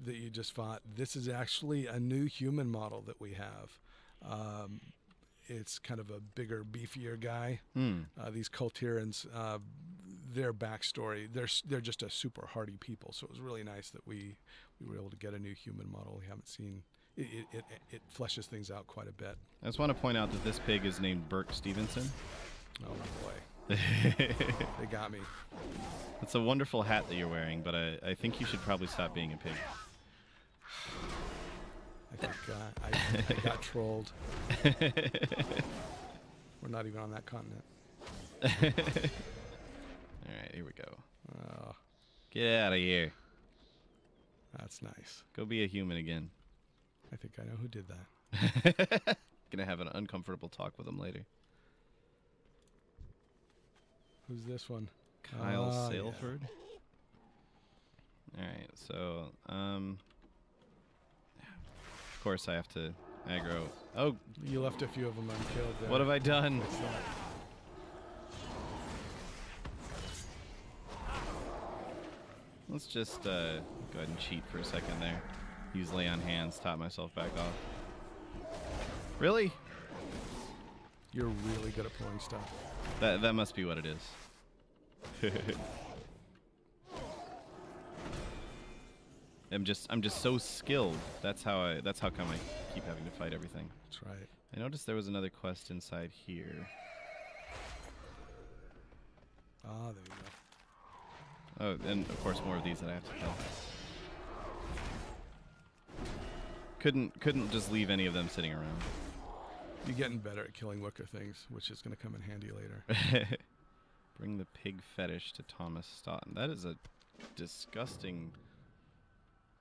Speaker 13: fought, this is actually a new human model that we have. It's kind of a bigger, beefier guy. These Kultirans, their backstory, they're just a super hardy people. So it was really nice that we were able to get a new human model. We haven't seen it fleshes things out quite a bit.
Speaker 12: I just want to point out that this pig is named Burke Stevenson.
Speaker 13: Oh boy, they got me.
Speaker 12: It's a wonderful hat that you're wearing, but I think you should probably stop being a pig.
Speaker 13: I think I got trolled. We're not even on that continent.
Speaker 12: All right, here we go. Get out of here.
Speaker 13: That's nice.
Speaker 12: Go be a human again.
Speaker 13: I think I know who did that.
Speaker 12: Gonna have an uncomfortable talk with him later.
Speaker 13: Who's this one?
Speaker 12: Kyle Salford. Yeah. All right, so of course I have to aggro. Oh,
Speaker 13: you left a few of them unkilled there.
Speaker 12: What have I done? Let's just go ahead and cheat for a second there. Use lay on hands, top myself back off. Really?
Speaker 13: You're really good at pulling stuff.
Speaker 12: That must be what it is. I'm just so skilled. That's how come I keep having to fight everything.
Speaker 13: That's right.
Speaker 12: I noticed there was another quest inside here.
Speaker 13: Ah, there you go.
Speaker 12: Oh, and of course more of these that I have to kill. Couldn't just leave any of them sitting around.
Speaker 13: You're getting better at killing wicker things, which is going to come in handy later.
Speaker 12: Bring the pig fetish to Thomas Stoughton. That is a disgusting,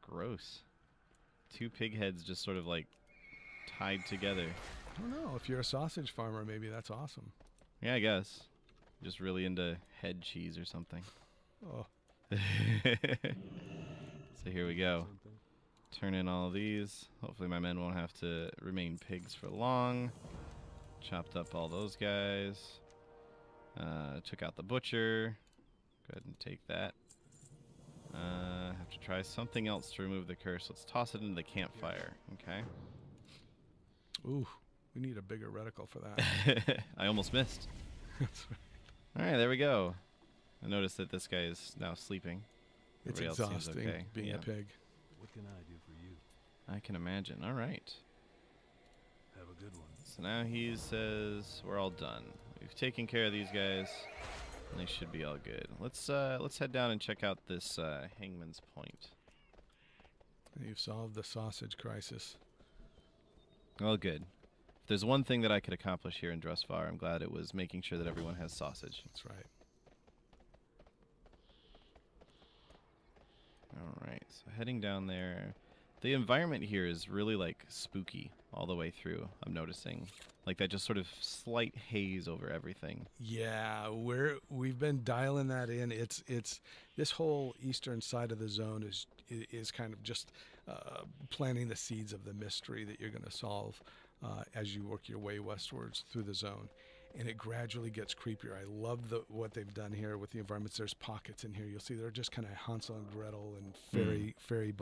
Speaker 12: gross. 2 pig heads just sort of like tied together.
Speaker 13: I don't know. If you're a sausage farmer, maybe that's awesome.
Speaker 12: Yeah, I guess. Just really into head cheese or something.
Speaker 13: Oh.
Speaker 12: So here we go. Turn in all of these. Hopefully my men won't have to remain pigs for long. Chopped up all those guys. Took out the butcher. Go ahead and take that. Have to try something else to remove the curse. Let's toss it into the campfire. Okay.
Speaker 13: Ooh, we need a bigger reticle for that.
Speaker 12: I almost missed.
Speaker 13: That's right.
Speaker 12: All right, there we go. I noticed that this guy is now sleeping.
Speaker 13: It's
Speaker 12: Everybody else seems
Speaker 13: exhausting
Speaker 12: okay.
Speaker 13: being a pig.
Speaker 14: What can I do for you?
Speaker 12: I can imagine. All right.
Speaker 14: Have a good one.
Speaker 12: So now he says we're all done. We've taken care of these guys, and they should be all good. Let's head down and check out this Hangman's Point.
Speaker 13: You've solved the sausage crisis.
Speaker 12: Well, good. If there's one thing that I could accomplish here in Drusvar, I'm glad it was making sure that everyone has sausage.
Speaker 13: That's right.
Speaker 12: All right, so heading down there. The environment here is really like spooky all the way through. I'm noticing like that just sort of slight haze over everything.
Speaker 13: Yeah, we've been dialing that in. It's this whole eastern side of the zone is kind of just planting the seeds of the mystery that you're going to solve as you work your way westwards through the zone. And it gradually gets creepier. I love what they've done here with the environments. There's pockets in here. You'll see they're just kind of Hansel and Gretel and fairy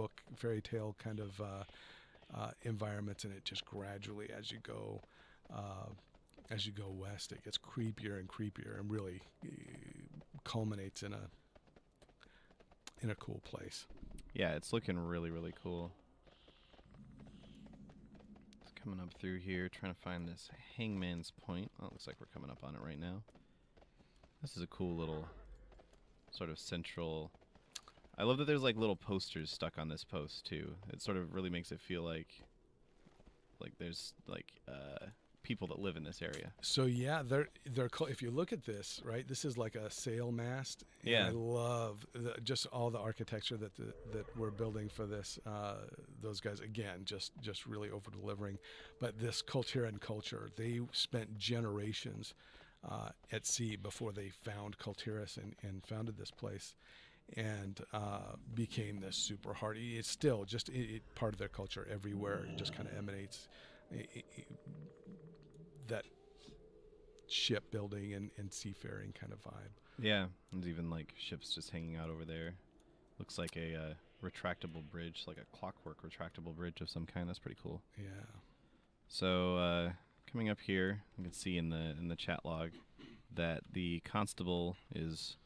Speaker 13: tale kind of environments, and it just gradually, as you go west, it gets creepier and creepier, and really culminates in a cool place.
Speaker 12: Yeah, it's looking really, really cool. Coming up through here, trying to find this Hangman's Point. Oh, it looks like we're coming up on it right now. This is a cool little sort of central... I love that there's like little posters stuck on this post too. It sort of really makes it feel like there's like people that live in this area.
Speaker 13: So yeah, they're if you look at this, right, this is like a sail mast. And
Speaker 12: yeah,
Speaker 13: I love just all the architecture that we're building for this. Those guys again, just really over delivering. But this Kultiran culture, they spent generations at sea before they found Kultiris and founded this place, and became this super hardy. It's still just part of their culture everywhere. It just kind of emanates that shipbuilding and seafaring kind of vibe.
Speaker 12: Yeah, there's even like ships just hanging out over there. Looks like a retractable bridge, like a clockwork retractable bridge of some kind. That's pretty cool.
Speaker 13: Yeah.
Speaker 12: So coming up here, you can see in the chat log that the constable is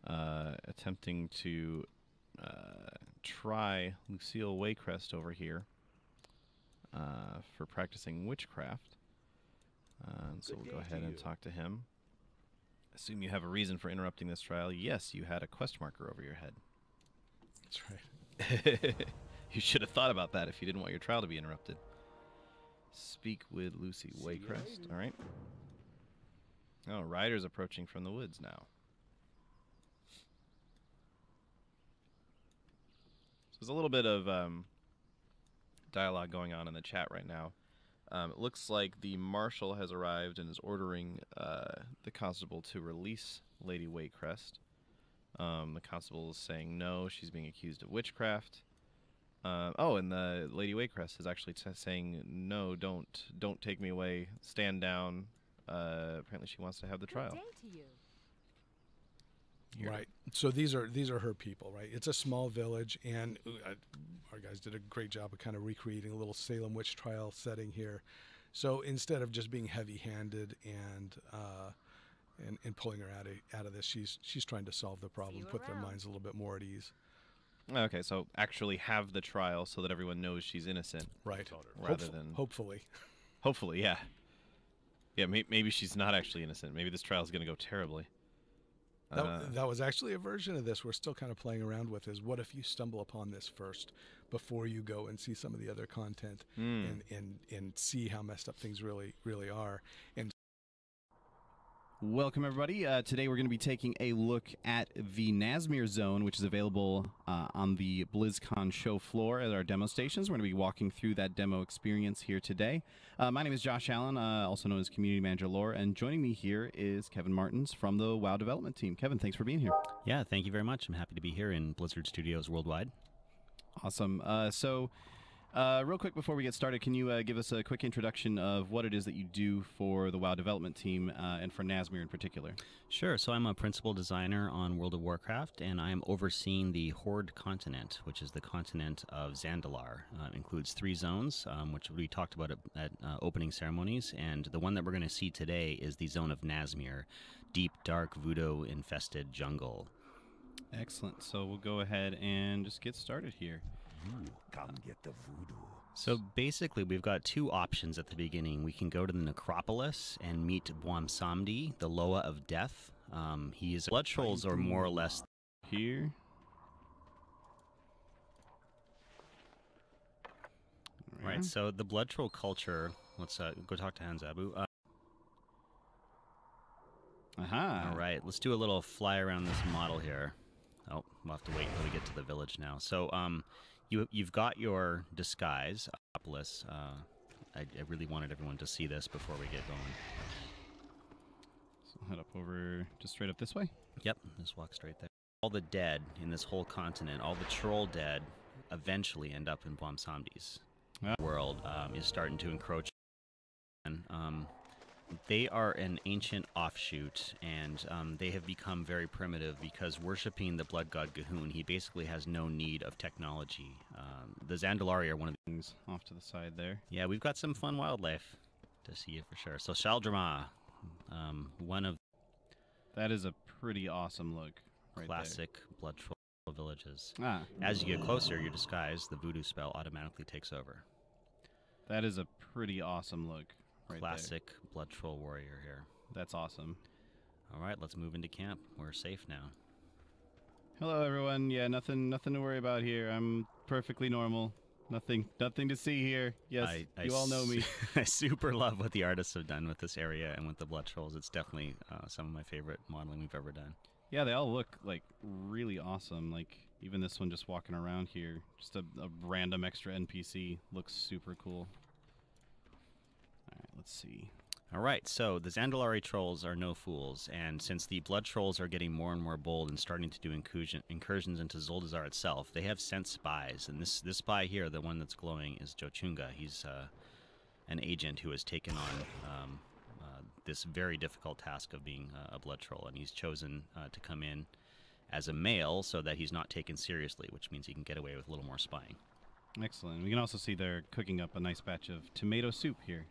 Speaker 12: attempting to try Lucille Waycrest over here for practicing witchcraft. So we'll go ahead and talk to him. Assume you have a reason for interrupting this trial. Yes, you had a quest marker over your head.
Speaker 13: That's right.
Speaker 12: You should have thought about that if you didn't want your trial to be interrupted. Speak with Lucy Waycrest. All right. Oh, Ryder's approaching from the woods now. So there's a little bit of dialogue going on in the chat right now. It looks like the marshal has arrived and is ordering the constable to release Lady Waycrest. The constable is saying no, she's being accused of witchcraft. And the Lady Waycrest is actually saying no, don't take me away, stand down. Apparently she wants to have the trial.
Speaker 15: Good day to you.
Speaker 13: Right. So these are her people, right? It's a small village, and our guys did a great job of kind of recreating a little Salem witch trial setting here. So instead of just being heavy-handed and pulling her out of this, she's trying to solve the problem, put their minds a little bit more at ease.
Speaker 12: Okay, so actually have the trial so that everyone knows she's innocent.
Speaker 13: Right.
Speaker 12: Rather than
Speaker 13: hopefully.
Speaker 12: Hopefully, yeah. Yeah, maybe she's not actually innocent. Maybe this trial is going to go terribly.
Speaker 13: That was actually a version of this we're still kind of playing around with, is what if you stumble upon this first before you go and see some of the other content and see how messed up things really are. And
Speaker 12: Welcome, everybody. Today we're going to be taking a look at the Nazmir Zone, which is available on the BlizzCon show floor at our demo stations. We're going to be walking through that demo experience here today. My name is Josh Allen, also known as Community Manager Lore, and joining me here is Kevin Martins from the WoW development team. Kevin, thanks for being here.
Speaker 15: Yeah, thank you very much. I'm happy to be here in Blizzard Studios worldwide.
Speaker 12: Awesome. Real quick before we get started, can you give us a quick introduction of what it is that you do for the WoW development team and for Nazmir in particular?
Speaker 15: Sure. So I'm a principal designer on World of Warcraft, and I'm overseeing the Horde continent, which is the continent of Zandalar. It includes 3 zones, which we talked about at opening ceremonies, and the one that we're going to see today is the zone of Nazmir, deep, dark, voodoo-infested jungle.
Speaker 12: Excellent. So we'll go ahead and just get started here.
Speaker 14: Come get the voodoo.
Speaker 15: So basically, we've got 2 options at the beginning. We can go to the Necropolis and meet Bwamsamdi, the Loa of Death. Blood trolls are more or less
Speaker 12: here.
Speaker 15: Right, so the blood troll culture, let's go talk to Hanzabu. All right, let's do a little fly around this model here. Oh, we'll have to wait until we get to the village now. So, you've got your disguise, Necropolis. I really wanted everyone to see this before we get going.
Speaker 12: So head up over, just straight up this way?
Speaker 15: Yep, just walk straight there. All the dead in this whole continent, all the troll dead, eventually end up in Bwamsamdi's world. Is starting to encroach. And they are an ancient offshoot, and they have become very primitive because worshipping the blood god Gahun, he basically has no need of technology. The Zandalari are one of the
Speaker 12: things off to the side there.
Speaker 15: Yeah, we've got some fun wildlife to see it for sure. So Shaldrama, one of...
Speaker 12: That is a pretty awesome look.
Speaker 15: Classic blood troll villages.
Speaker 12: Ah.
Speaker 15: As you get closer, your disguise, the voodoo spell, automatically takes over.
Speaker 12: That is a pretty awesome look.
Speaker 15: Classic blood troll warrior here.
Speaker 12: That's awesome.
Speaker 15: All right, let's move into camp. We're safe now.
Speaker 12: Hello, everyone. Yeah, nothing to worry about here. I'm perfectly normal. Nothing to see here. Yes, you all know me.
Speaker 15: I super love what the artists have done with this area and with the blood trolls. It's definitely some of my favorite modeling we've ever done.
Speaker 12: Yeah, they all look like really awesome. Like even this one just walking around here, just a random extra NPC looks super cool. All right, let's see.
Speaker 15: All right, so the Zandalari trolls are no fools, and since the blood trolls are getting more and more bold and starting to do incursions into Zuldazar itself, they have sent spies, and this spy here, the one that's glowing, is Jochunga. He's an agent who has taken on this very difficult task of being a blood troll, and he's chosen to come in as a male so that he's not taken seriously, which means he can get away with a little more spying.
Speaker 12: Excellent. We can also see they're cooking up a nice batch of tomato soup here.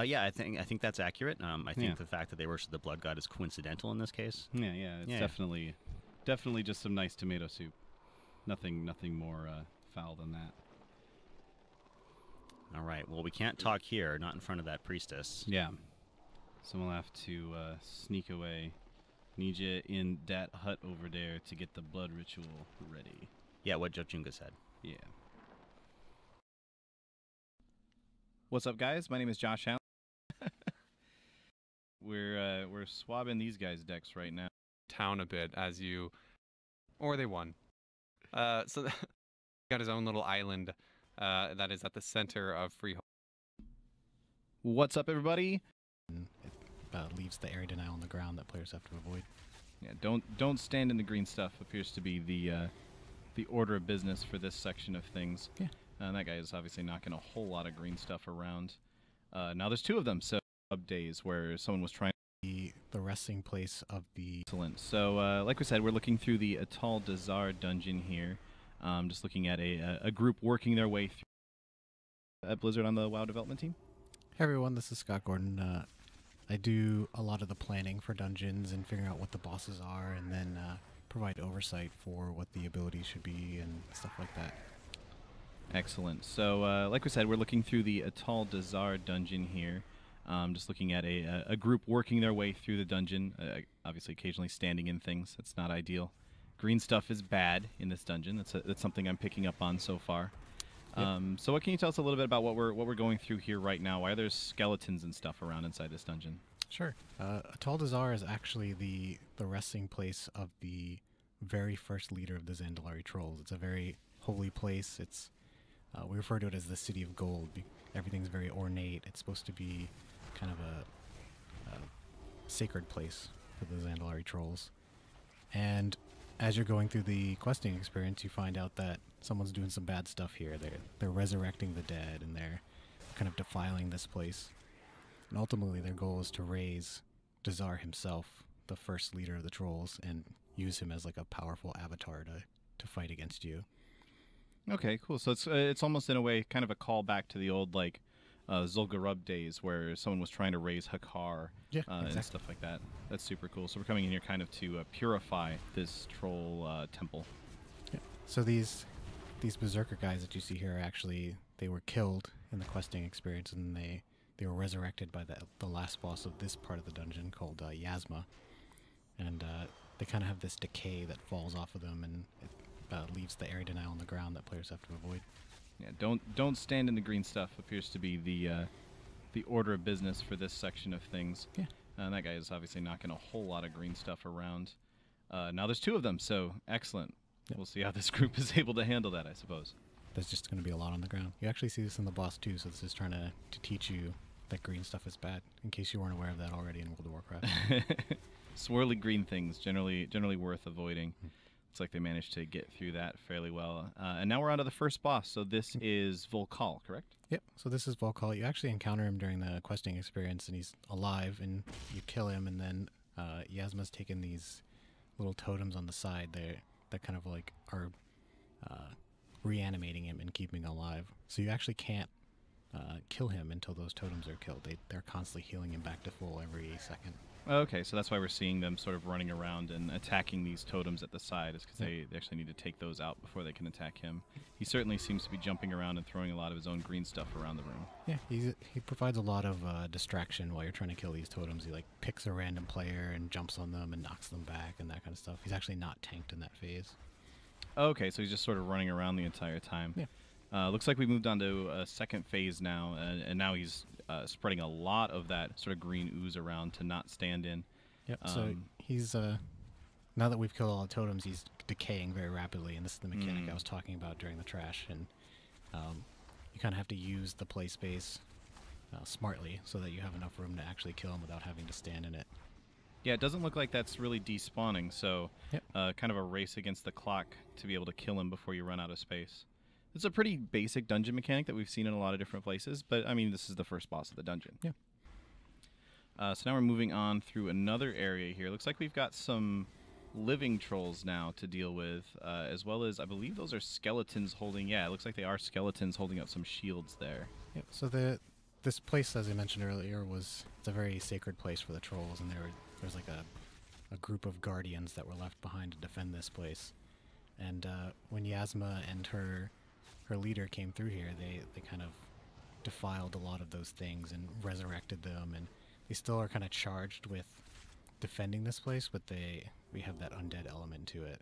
Speaker 15: Yeah, I think that's accurate. I think the fact that they worship the blood god is coincidental in this case.
Speaker 12: Yeah, it's definitely just some nice tomato soup. Nothing more foul than that.
Speaker 15: All right. Well, we can't talk here, not in front of that priestess.
Speaker 12: Yeah. So we'll have to sneak away. Need you in that hut over there to get the blood ritual ready.
Speaker 15: Yeah, what Jochunga said.
Speaker 12: Yeah. What's up, guys? My name is Josh Allen. We're swabbing these guys' decks right now.
Speaker 16: Town a bit as you, or they won. So he got his own little island that is at the center of Freehold.
Speaker 12: What's up, everybody?
Speaker 17: It leaves the area denial on the ground that players have to avoid.
Speaker 12: Yeah, don't stand in the green stuff. Appears to be the order of business for this section of things.
Speaker 17: Yeah.
Speaker 12: And that guy is obviously knocking a whole lot of green stuff around. Now there's 2 of them, so days where someone was trying
Speaker 17: the resting place of the...
Speaker 12: Excellent. So like we said, we're looking through the Atal Dazar dungeon here. Just looking at a group working their way through at Blizzard on the WoW development team.
Speaker 17: Hey everyone, this is Scott Gordon. I do a lot of the planning for dungeons and figuring out what the bosses are, and then provide oversight for what the abilities should be and stuff like that.
Speaker 12: Excellent. So, like we said, we're looking through the Atal Dazar dungeon here. Just looking at a group working their way through the dungeon, obviously occasionally standing in things. That's not ideal. Green stuff is bad in this dungeon. That's something I'm picking up on so far.
Speaker 17: Yep.
Speaker 12: So what can you tell us a little bit about what we're going through here right now? Why are there skeletons and stuff around inside this dungeon?
Speaker 17: Sure. Ataldazar is actually the resting place of the very first leader of the Zandalari Trolls. It's a very holy place. It's we refer to it as the City of Gold. Everything's very ornate. It's supposed to be kind of a sacred place for the Zandalari Trolls. And as you're going through the questing experience, you find out that someone's doing some bad stuff here. They're resurrecting the dead, and they're kind of defiling this place. And ultimately, their goal is to raise Dazar himself, the first leader of the Trolls, and use him as like a powerful avatar to fight against you.
Speaker 12: Okay, cool. So it's almost in a way kind of a callback to the old like Zul'Gurub days where someone was trying to raise Hakar and stuff like that. That's super cool. So we're coming in here kind of to purify this troll temple.
Speaker 17: Yeah. So these berserker guys that you see here are actually, they were killed in the questing experience, and they were resurrected by the last boss of this part of the dungeon called Yasma. And they kind of have this decay that falls off of them, and it leaves the area denial on the ground that players have to avoid.
Speaker 12: Yeah, don't stand in the green stuff appears to be the order of business for this section of things.
Speaker 17: Yeah.
Speaker 12: And that guy is obviously knocking a whole lot of green stuff around. Now there's 2 of them, so excellent. Yep. We'll see how this group is able to handle that, I suppose.
Speaker 17: There's just going to be a lot on the ground. You actually see this in the boss too, so this is trying to teach you that green stuff is bad, in case you weren't aware of that already in World of Warcraft.
Speaker 12: Swirly green things, generally worth avoiding. Looks like they managed to get through that fairly well. And now we're on to the first boss. So this is Volkal, correct?
Speaker 17: Yep. So this is Volkal. You actually encounter him during the questing experience, and he's alive, and you kill him, and then Yasma's taken these little totems on the side there that kind of like are reanimating him and keeping him alive. So you actually can't kill him until those totems are killed. They're constantly healing him back to full every second.
Speaker 12: Okay, so that's why we're seeing them sort of running around and attacking these totems at the side, is because they actually need to take those out before they can attack him. He certainly seems to be jumping around and throwing a lot of his own green stuff around the room.
Speaker 17: Yeah, he provides a lot of distraction while you're trying to kill these totems. He like picks a random player and jumps on them and knocks them back and that kind of stuff. He's actually not tanked in that phase.
Speaker 12: Okay, so he's just sort of running around the entire time.
Speaker 17: Yeah.
Speaker 12: Looks like we moved on to a second phase now, and now he's spreading a lot of that sort of green ooze around to not stand in.
Speaker 17: Yep. So he's now that we've killed all the totems, he's decaying very rapidly, and this is the mechanic I was talking about during the trash. And you kind of have to use the play space smartly so that you have enough room to actually kill him without having to stand in it.
Speaker 12: Yeah, it doesn't look like that's really despawning, so kind of a race against the clock to be able to kill him before you run out of space. It's a pretty basic dungeon mechanic that we've seen in a lot of different places, but I mean, this is the first boss of the dungeon.
Speaker 17: Yeah.
Speaker 12: So now we're moving on through another area here. Looks like we've got some living trolls now to deal with, as well as, I believe those are skeletons holding, it looks like they are skeletons holding up some shields there.
Speaker 17: Yep. So this place, as I mentioned earlier, it's a very sacred place for the trolls, and there's like a group of guardians that were left behind to defend this place. And when Yasma and her leader came through here, they kind of defiled a lot of those things and resurrected them, and they still are kind of charged with defending this place, but we have that undead element to it.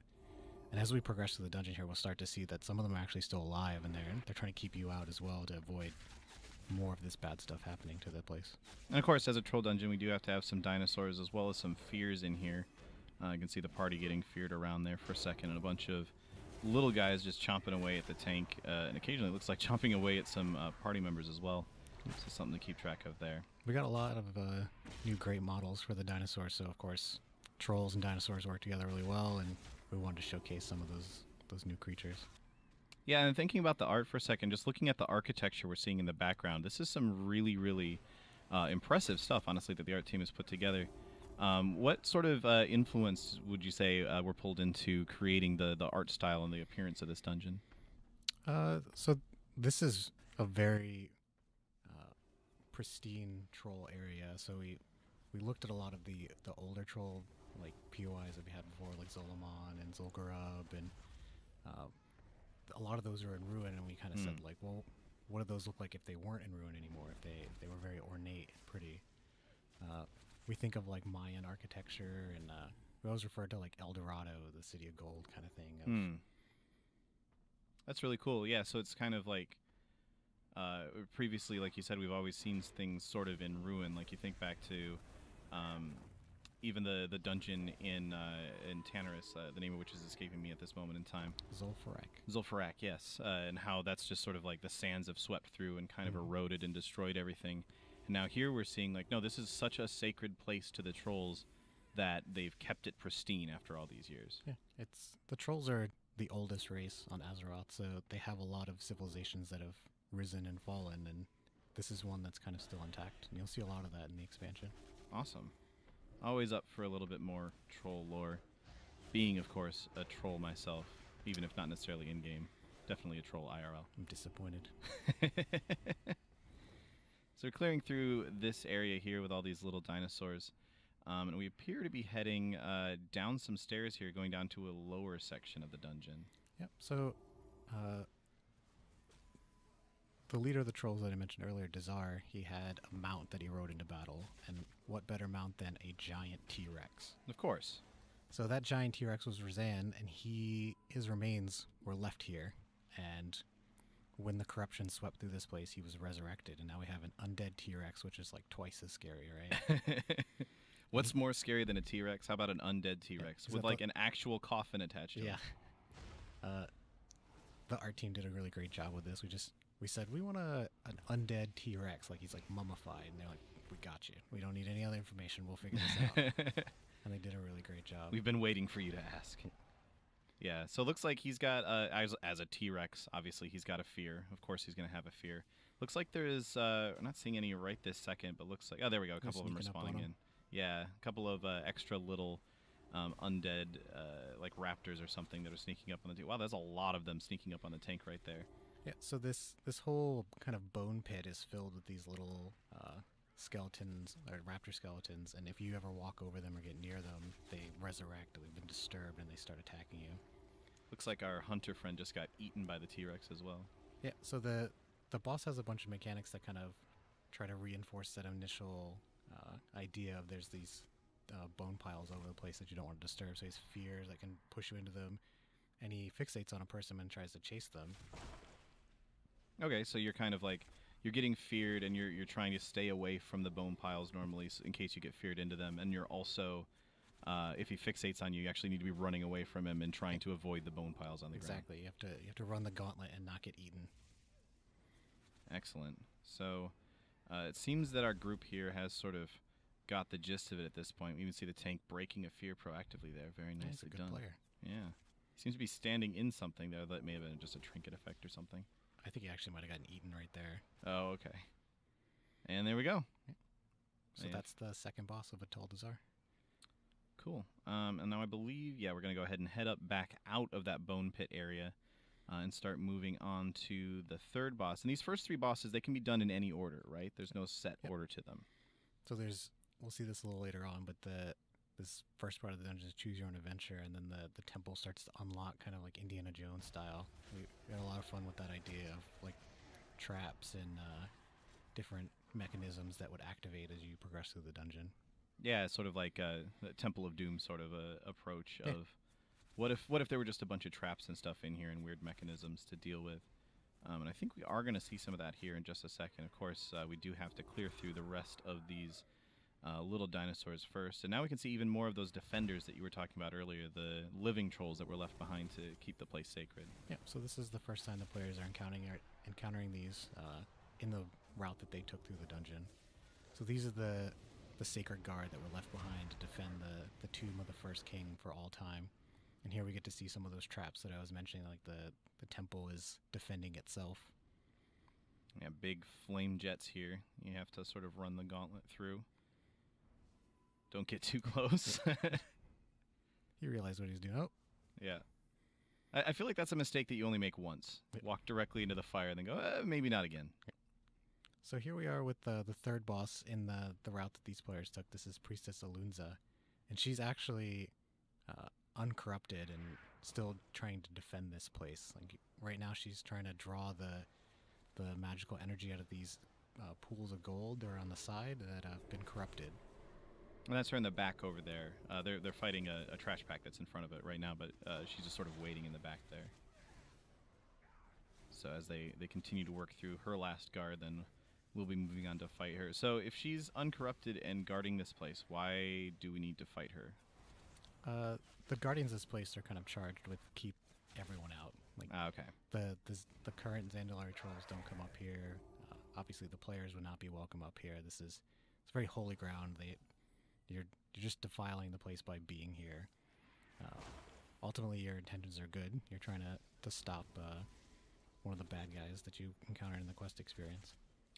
Speaker 17: And as we progress through the dungeon here, we'll start to see that some of them are actually still alive, and they're trying to keep you out as well to avoid more of this bad stuff happening to the place.
Speaker 12: And of course, as a troll dungeon, we do have to have some dinosaurs as well as some fears in here. You can see the party getting feared around there for a second, and a bunch of little guys just chomping away at the tank, and occasionally it looks like chomping away at some party members as well. So something to keep track of there.
Speaker 17: We got a lot of new great models for the dinosaurs, so of course trolls and dinosaurs work together really well, and we wanted to showcase some of those new creatures.
Speaker 12: Yeah, and thinking about the art for a second, just looking at the architecture we're seeing in the background, this is some really, really impressive stuff, honestly, that the art team has put together. What sort of influence would you say were pulled into creating the art style and the appearance of this dungeon?
Speaker 17: So this is a very pristine troll area. So we looked at a lot of the older troll like POIs that we had before, like Zolomon and Zul'Gurub, and a lot of those are in ruin, and we kind of said like, well, what do those look like if they weren't in ruin anymore? If they were very ornate and pretty. we think of like Mayan architecture, and we always refer to like El Dorado, the city of gold kind of thing.
Speaker 12: That's really cool. Yeah, so it's kind of like previously, like you said, we've always seen things sort of in ruin. Like you think back to even the dungeon in Tanarus, the name of which is escaping me at this moment in time. Zul'Farrak, yes. And how that's just sort of like the sands have swept through and kind of eroded and destroyed everything. And now here we're seeing like, no, this is such a sacred place to the trolls that they've kept it pristine after all these years.
Speaker 17: Yeah, the trolls are the oldest race on Azeroth, so they have a lot of civilizations that have risen and fallen, and this is one that's kind of still intact. And you'll see a lot of that in the expansion.
Speaker 12: Awesome. Always up for a little bit more troll lore. Being, of course, a troll myself, even if not necessarily in-game. Definitely a troll IRL.
Speaker 17: I'm disappointed.
Speaker 12: So we're clearing through this area here with all these little dinosaurs. And we appear to be heading down some stairs here, going down to a lower section of the dungeon.
Speaker 17: Yep, so the leader of the trolls that I mentioned earlier, Dazar, he had a mount that he rode into battle. And what better mount than a giant T-Rex?
Speaker 12: Of course.
Speaker 17: So that giant T-Rex was Razan, and his remains were left here. And when the corruption swept through this place, he was resurrected. And now we have an undead T-Rex, which is like twice as scary, right?
Speaker 12: What's more scary than a T-Rex? How about an undead T-Rex with like an actual coffin attached to it?
Speaker 17: Yeah. The art team did a really great job with this. We said we want an undead T-Rex, like he's like mummified, and they're like, we got you. We don't need any other information. We'll figure this out. And they did a really great job.
Speaker 12: We've been waiting for you to ask. Yeah, so it looks like he's got, as a T-Rex, obviously he's got a fear. Of course he's going to have a fear. Looks like there is, I'm not seeing any right this second, but looks like, oh, there we go. A couple of them are spawning in. Yeah, a couple of extra little undead, like raptors or something that are sneaking up on the tank. Wow, there's a lot of them sneaking up on the tank right there.
Speaker 17: Yeah, so this whole kind of bone pit is filled with these little skeletons, or raptor skeletons, and if you ever walk over them or get near them, they resurrect, they've been disturbed, and they start attacking you.
Speaker 12: Looks like our hunter friend just got eaten by the T-Rex as well.
Speaker 17: Yeah, so the boss has a bunch of mechanics that kind of try to reinforce that initial idea of there's these bone piles over the place that you don't want to disturb, so he has fears that can push you into them, and he fixates on a person and tries to chase them.
Speaker 12: Okay, so you're kind of like, you're getting feared and you're trying to stay away from the bone piles normally in case you get feared into them, and you're also, if he fixates on you, you actually need to be running away from him and trying to avoid the bone piles on the ground.
Speaker 17: Exactly, you have to run the gauntlet and not get eaten.
Speaker 12: Excellent. So it seems that our group here has sort of got the gist of it at this point. We even see the tank breaking a fear proactively there. Very nicely done.
Speaker 17: Player.
Speaker 12: Yeah. He seems to be standing in something there that may have been just a trinket effect or something.
Speaker 17: I think he actually might have gotten eaten right there.
Speaker 12: Oh, okay. And there we go.
Speaker 17: Yeah. So that's the second boss of Atal Dazar.
Speaker 12: Cool. And now I believe, yeah, we're going to go ahead and head up back out of that bone pit area and start moving on to the third boss. And these first three bosses, they can be done in any order, right? There's no set order to them.
Speaker 17: So we'll see this a little later on, but this first part of the dungeon is choose your own adventure, and then the temple starts to unlock kind of like Indiana Jones style. We had a lot of fun with that idea of like traps and different mechanisms that would activate as you progress through the dungeon.
Speaker 12: Yeah, sort of like a Temple of Doom sort of a approach of what if there were just a bunch of traps and stuff in here and weird mechanisms to deal with. And I think we are going to see some of that here in just a second. Of course, we do have to clear through the rest of these little dinosaurs first. And now we can see even more of those defenders that you were talking about earlier, the living trolls that were left behind to keep the place sacred.
Speaker 17: Yeah, so this is the first time the players are encountering these in the route that they took through the dungeon. So these are the sacred guard that were left behind to defend the tomb of the first king for all time. And here we get to see some of those traps that I was mentioning, like the temple is defending itself.
Speaker 12: Yeah, big flame jets here. You have to sort of run the gauntlet through. Don't get too close.
Speaker 17: He realized what he's doing. Oh.
Speaker 12: Yeah. I feel like that's a mistake that you only make once. Walk directly into the fire and then go, maybe not again.
Speaker 17: So here we are with the third boss in the route that these players took. This is Priestess Alunza. And she's actually uncorrupted and still trying to defend this place. Like right now she's trying to draw the magical energy out of these pools of gold that are on the side that have been corrupted.
Speaker 12: And that's her in the back over there. They're fighting a trash pack that's in front of it right now, but she's just sort of waiting in the back there. So as they continue to work through her last guard, then we'll be moving on to fight her. So if she's uncorrupted and guarding this place, why do we need to fight her?
Speaker 17: The guardians of this place are kind of charged with keep everyone out. Like
Speaker 12: okay.
Speaker 17: The current Zandalari trolls don't come up here. Obviously, the players would not be welcome up here. It's very holy ground. You're just defiling the place by being here. Ultimately, your intentions are good. You're trying to stop one of the bad guys that you encountered in the quest experience.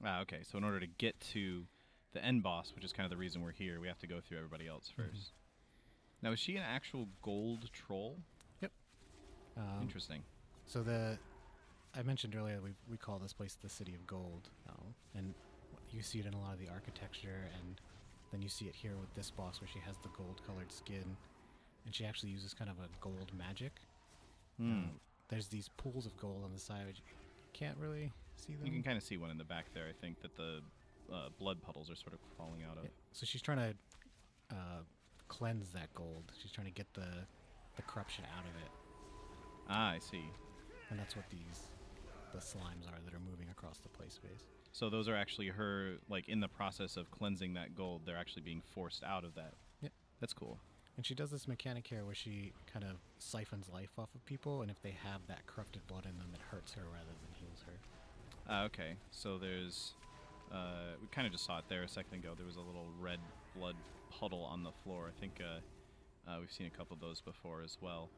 Speaker 12: Okay. So in order to get to the end boss, which is kind of the reason we're here, we have to go through everybody else first. Now, is she an actual gold troll?
Speaker 17: Yep.
Speaker 12: Interesting.
Speaker 17: So I mentioned earlier we call this place the City of Gold, and you see it in a lot of the architecture, and then you see it here with this boss where she has the gold-colored skin, and she actually uses kind of a gold magic. There's these pools of gold on the side, but you can't really see them.
Speaker 12: You can kind of see one in the back there, I think, that the blood puddles are sort of falling out of.
Speaker 17: Yeah. So she's trying to cleanse that gold. She's trying to get the corruption out of it.
Speaker 12: Ah, I see.
Speaker 17: And that's what the slimes are that are moving across the play space.
Speaker 12: So those are actually her, like, in the process of cleansing that gold, they're actually being forced out of that.
Speaker 17: Yep.
Speaker 12: That's cool.
Speaker 17: And she does this mechanic here where she kind of siphons life off of people, and if they have that corrupted blood in them, it hurts her rather than heals her.
Speaker 12: Okay. So there's, we kind of just saw it there a second ago. There was a little red blood puddle on the floor. I think we've seen a couple of those before as well.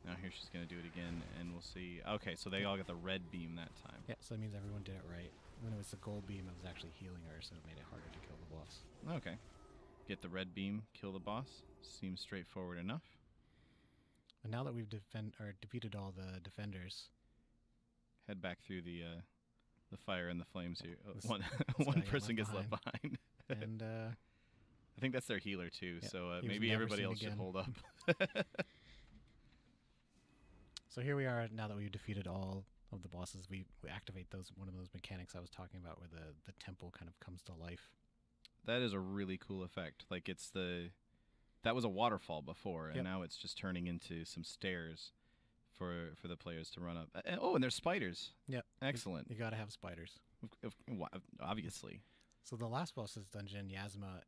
Speaker 12: Now here she's going to do it again, and we'll see. Okay, so they all got the red beam that time.
Speaker 17: Yeah, so that means everyone did it right. When it was the gold beam, it was actually healing her, so it made it harder to kill the boss.
Speaker 12: Okay. Get the red beam, kill the boss. Seems straightforward enough.
Speaker 17: And now that we've defeated all the defenders,
Speaker 12: head back through the fire and the flames here.
Speaker 17: This
Speaker 12: One
Speaker 17: guy
Speaker 12: person gets left behind.
Speaker 17: And
Speaker 12: I think that's their healer too,
Speaker 17: yeah,
Speaker 12: so
Speaker 17: he was
Speaker 12: maybe
Speaker 17: never
Speaker 12: everybody
Speaker 17: seen
Speaker 12: else should
Speaker 17: again.
Speaker 12: hold up.
Speaker 17: So here we are now that we've defeated all of the bosses. We activate one of those mechanics I was talking about where the temple kind of comes to life.
Speaker 12: That is a really cool effect. Like that was a waterfall before, and now it's just turning into some stairs for the players to run up. And there's spiders.
Speaker 17: Yep.
Speaker 12: Excellent.
Speaker 17: You gotta have spiders.
Speaker 12: Obviously.
Speaker 17: So the last boss's dungeon, Yasma,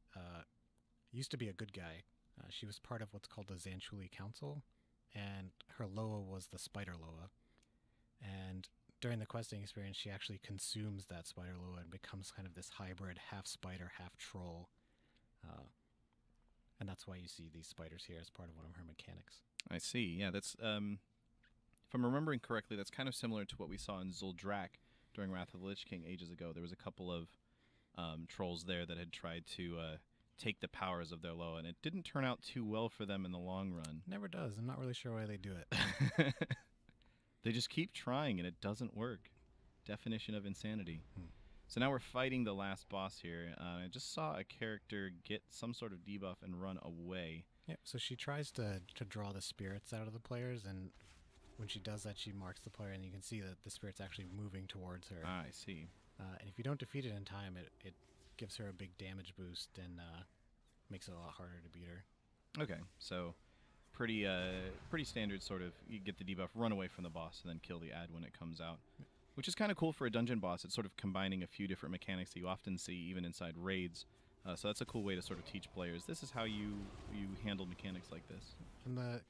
Speaker 17: used to be a good guy. She was part of what's called the Zanchuli Council, and her Loa was the Spider Loa. And during the questing experience, she actually consumes that Spider Loa and becomes kind of this hybrid, half spider, half troll. And that's why you see these spiders here as part of one of her mechanics.
Speaker 12: I see. Yeah, that's if I'm remembering correctly, that's kind of similar to what we saw in Zuldrak during Wrath of the Lich King ages ago. There was a couple of trolls there that had tried to take the powers of their Loa, and it didn't turn out too well for them in the long run.
Speaker 17: Never does. I'm not really sure why they do it.
Speaker 12: They just keep trying, and it doesn't work. Definition of insanity. So now we're fighting the last boss here. I just saw a character get some sort of debuff and run away.
Speaker 17: Yeah, so she tries to draw the spirits out of the players, and when she does that, she marks the player, and you can see that the spirit's actually moving towards her.
Speaker 12: Ah, I see.
Speaker 17: And if you don't defeat it in time, it gives her a big damage boost and makes it a lot harder to beat her.
Speaker 12: Okay, so pretty standard sort of, you get the debuff, run away from the boss, and then kill the ad when it comes out. Which is kind of cool for a dungeon boss. It's sort of combining a few different mechanics that you often see even inside raids. So that's a cool way to sort of teach players. This is how you handle mechanics like this.
Speaker 17: And the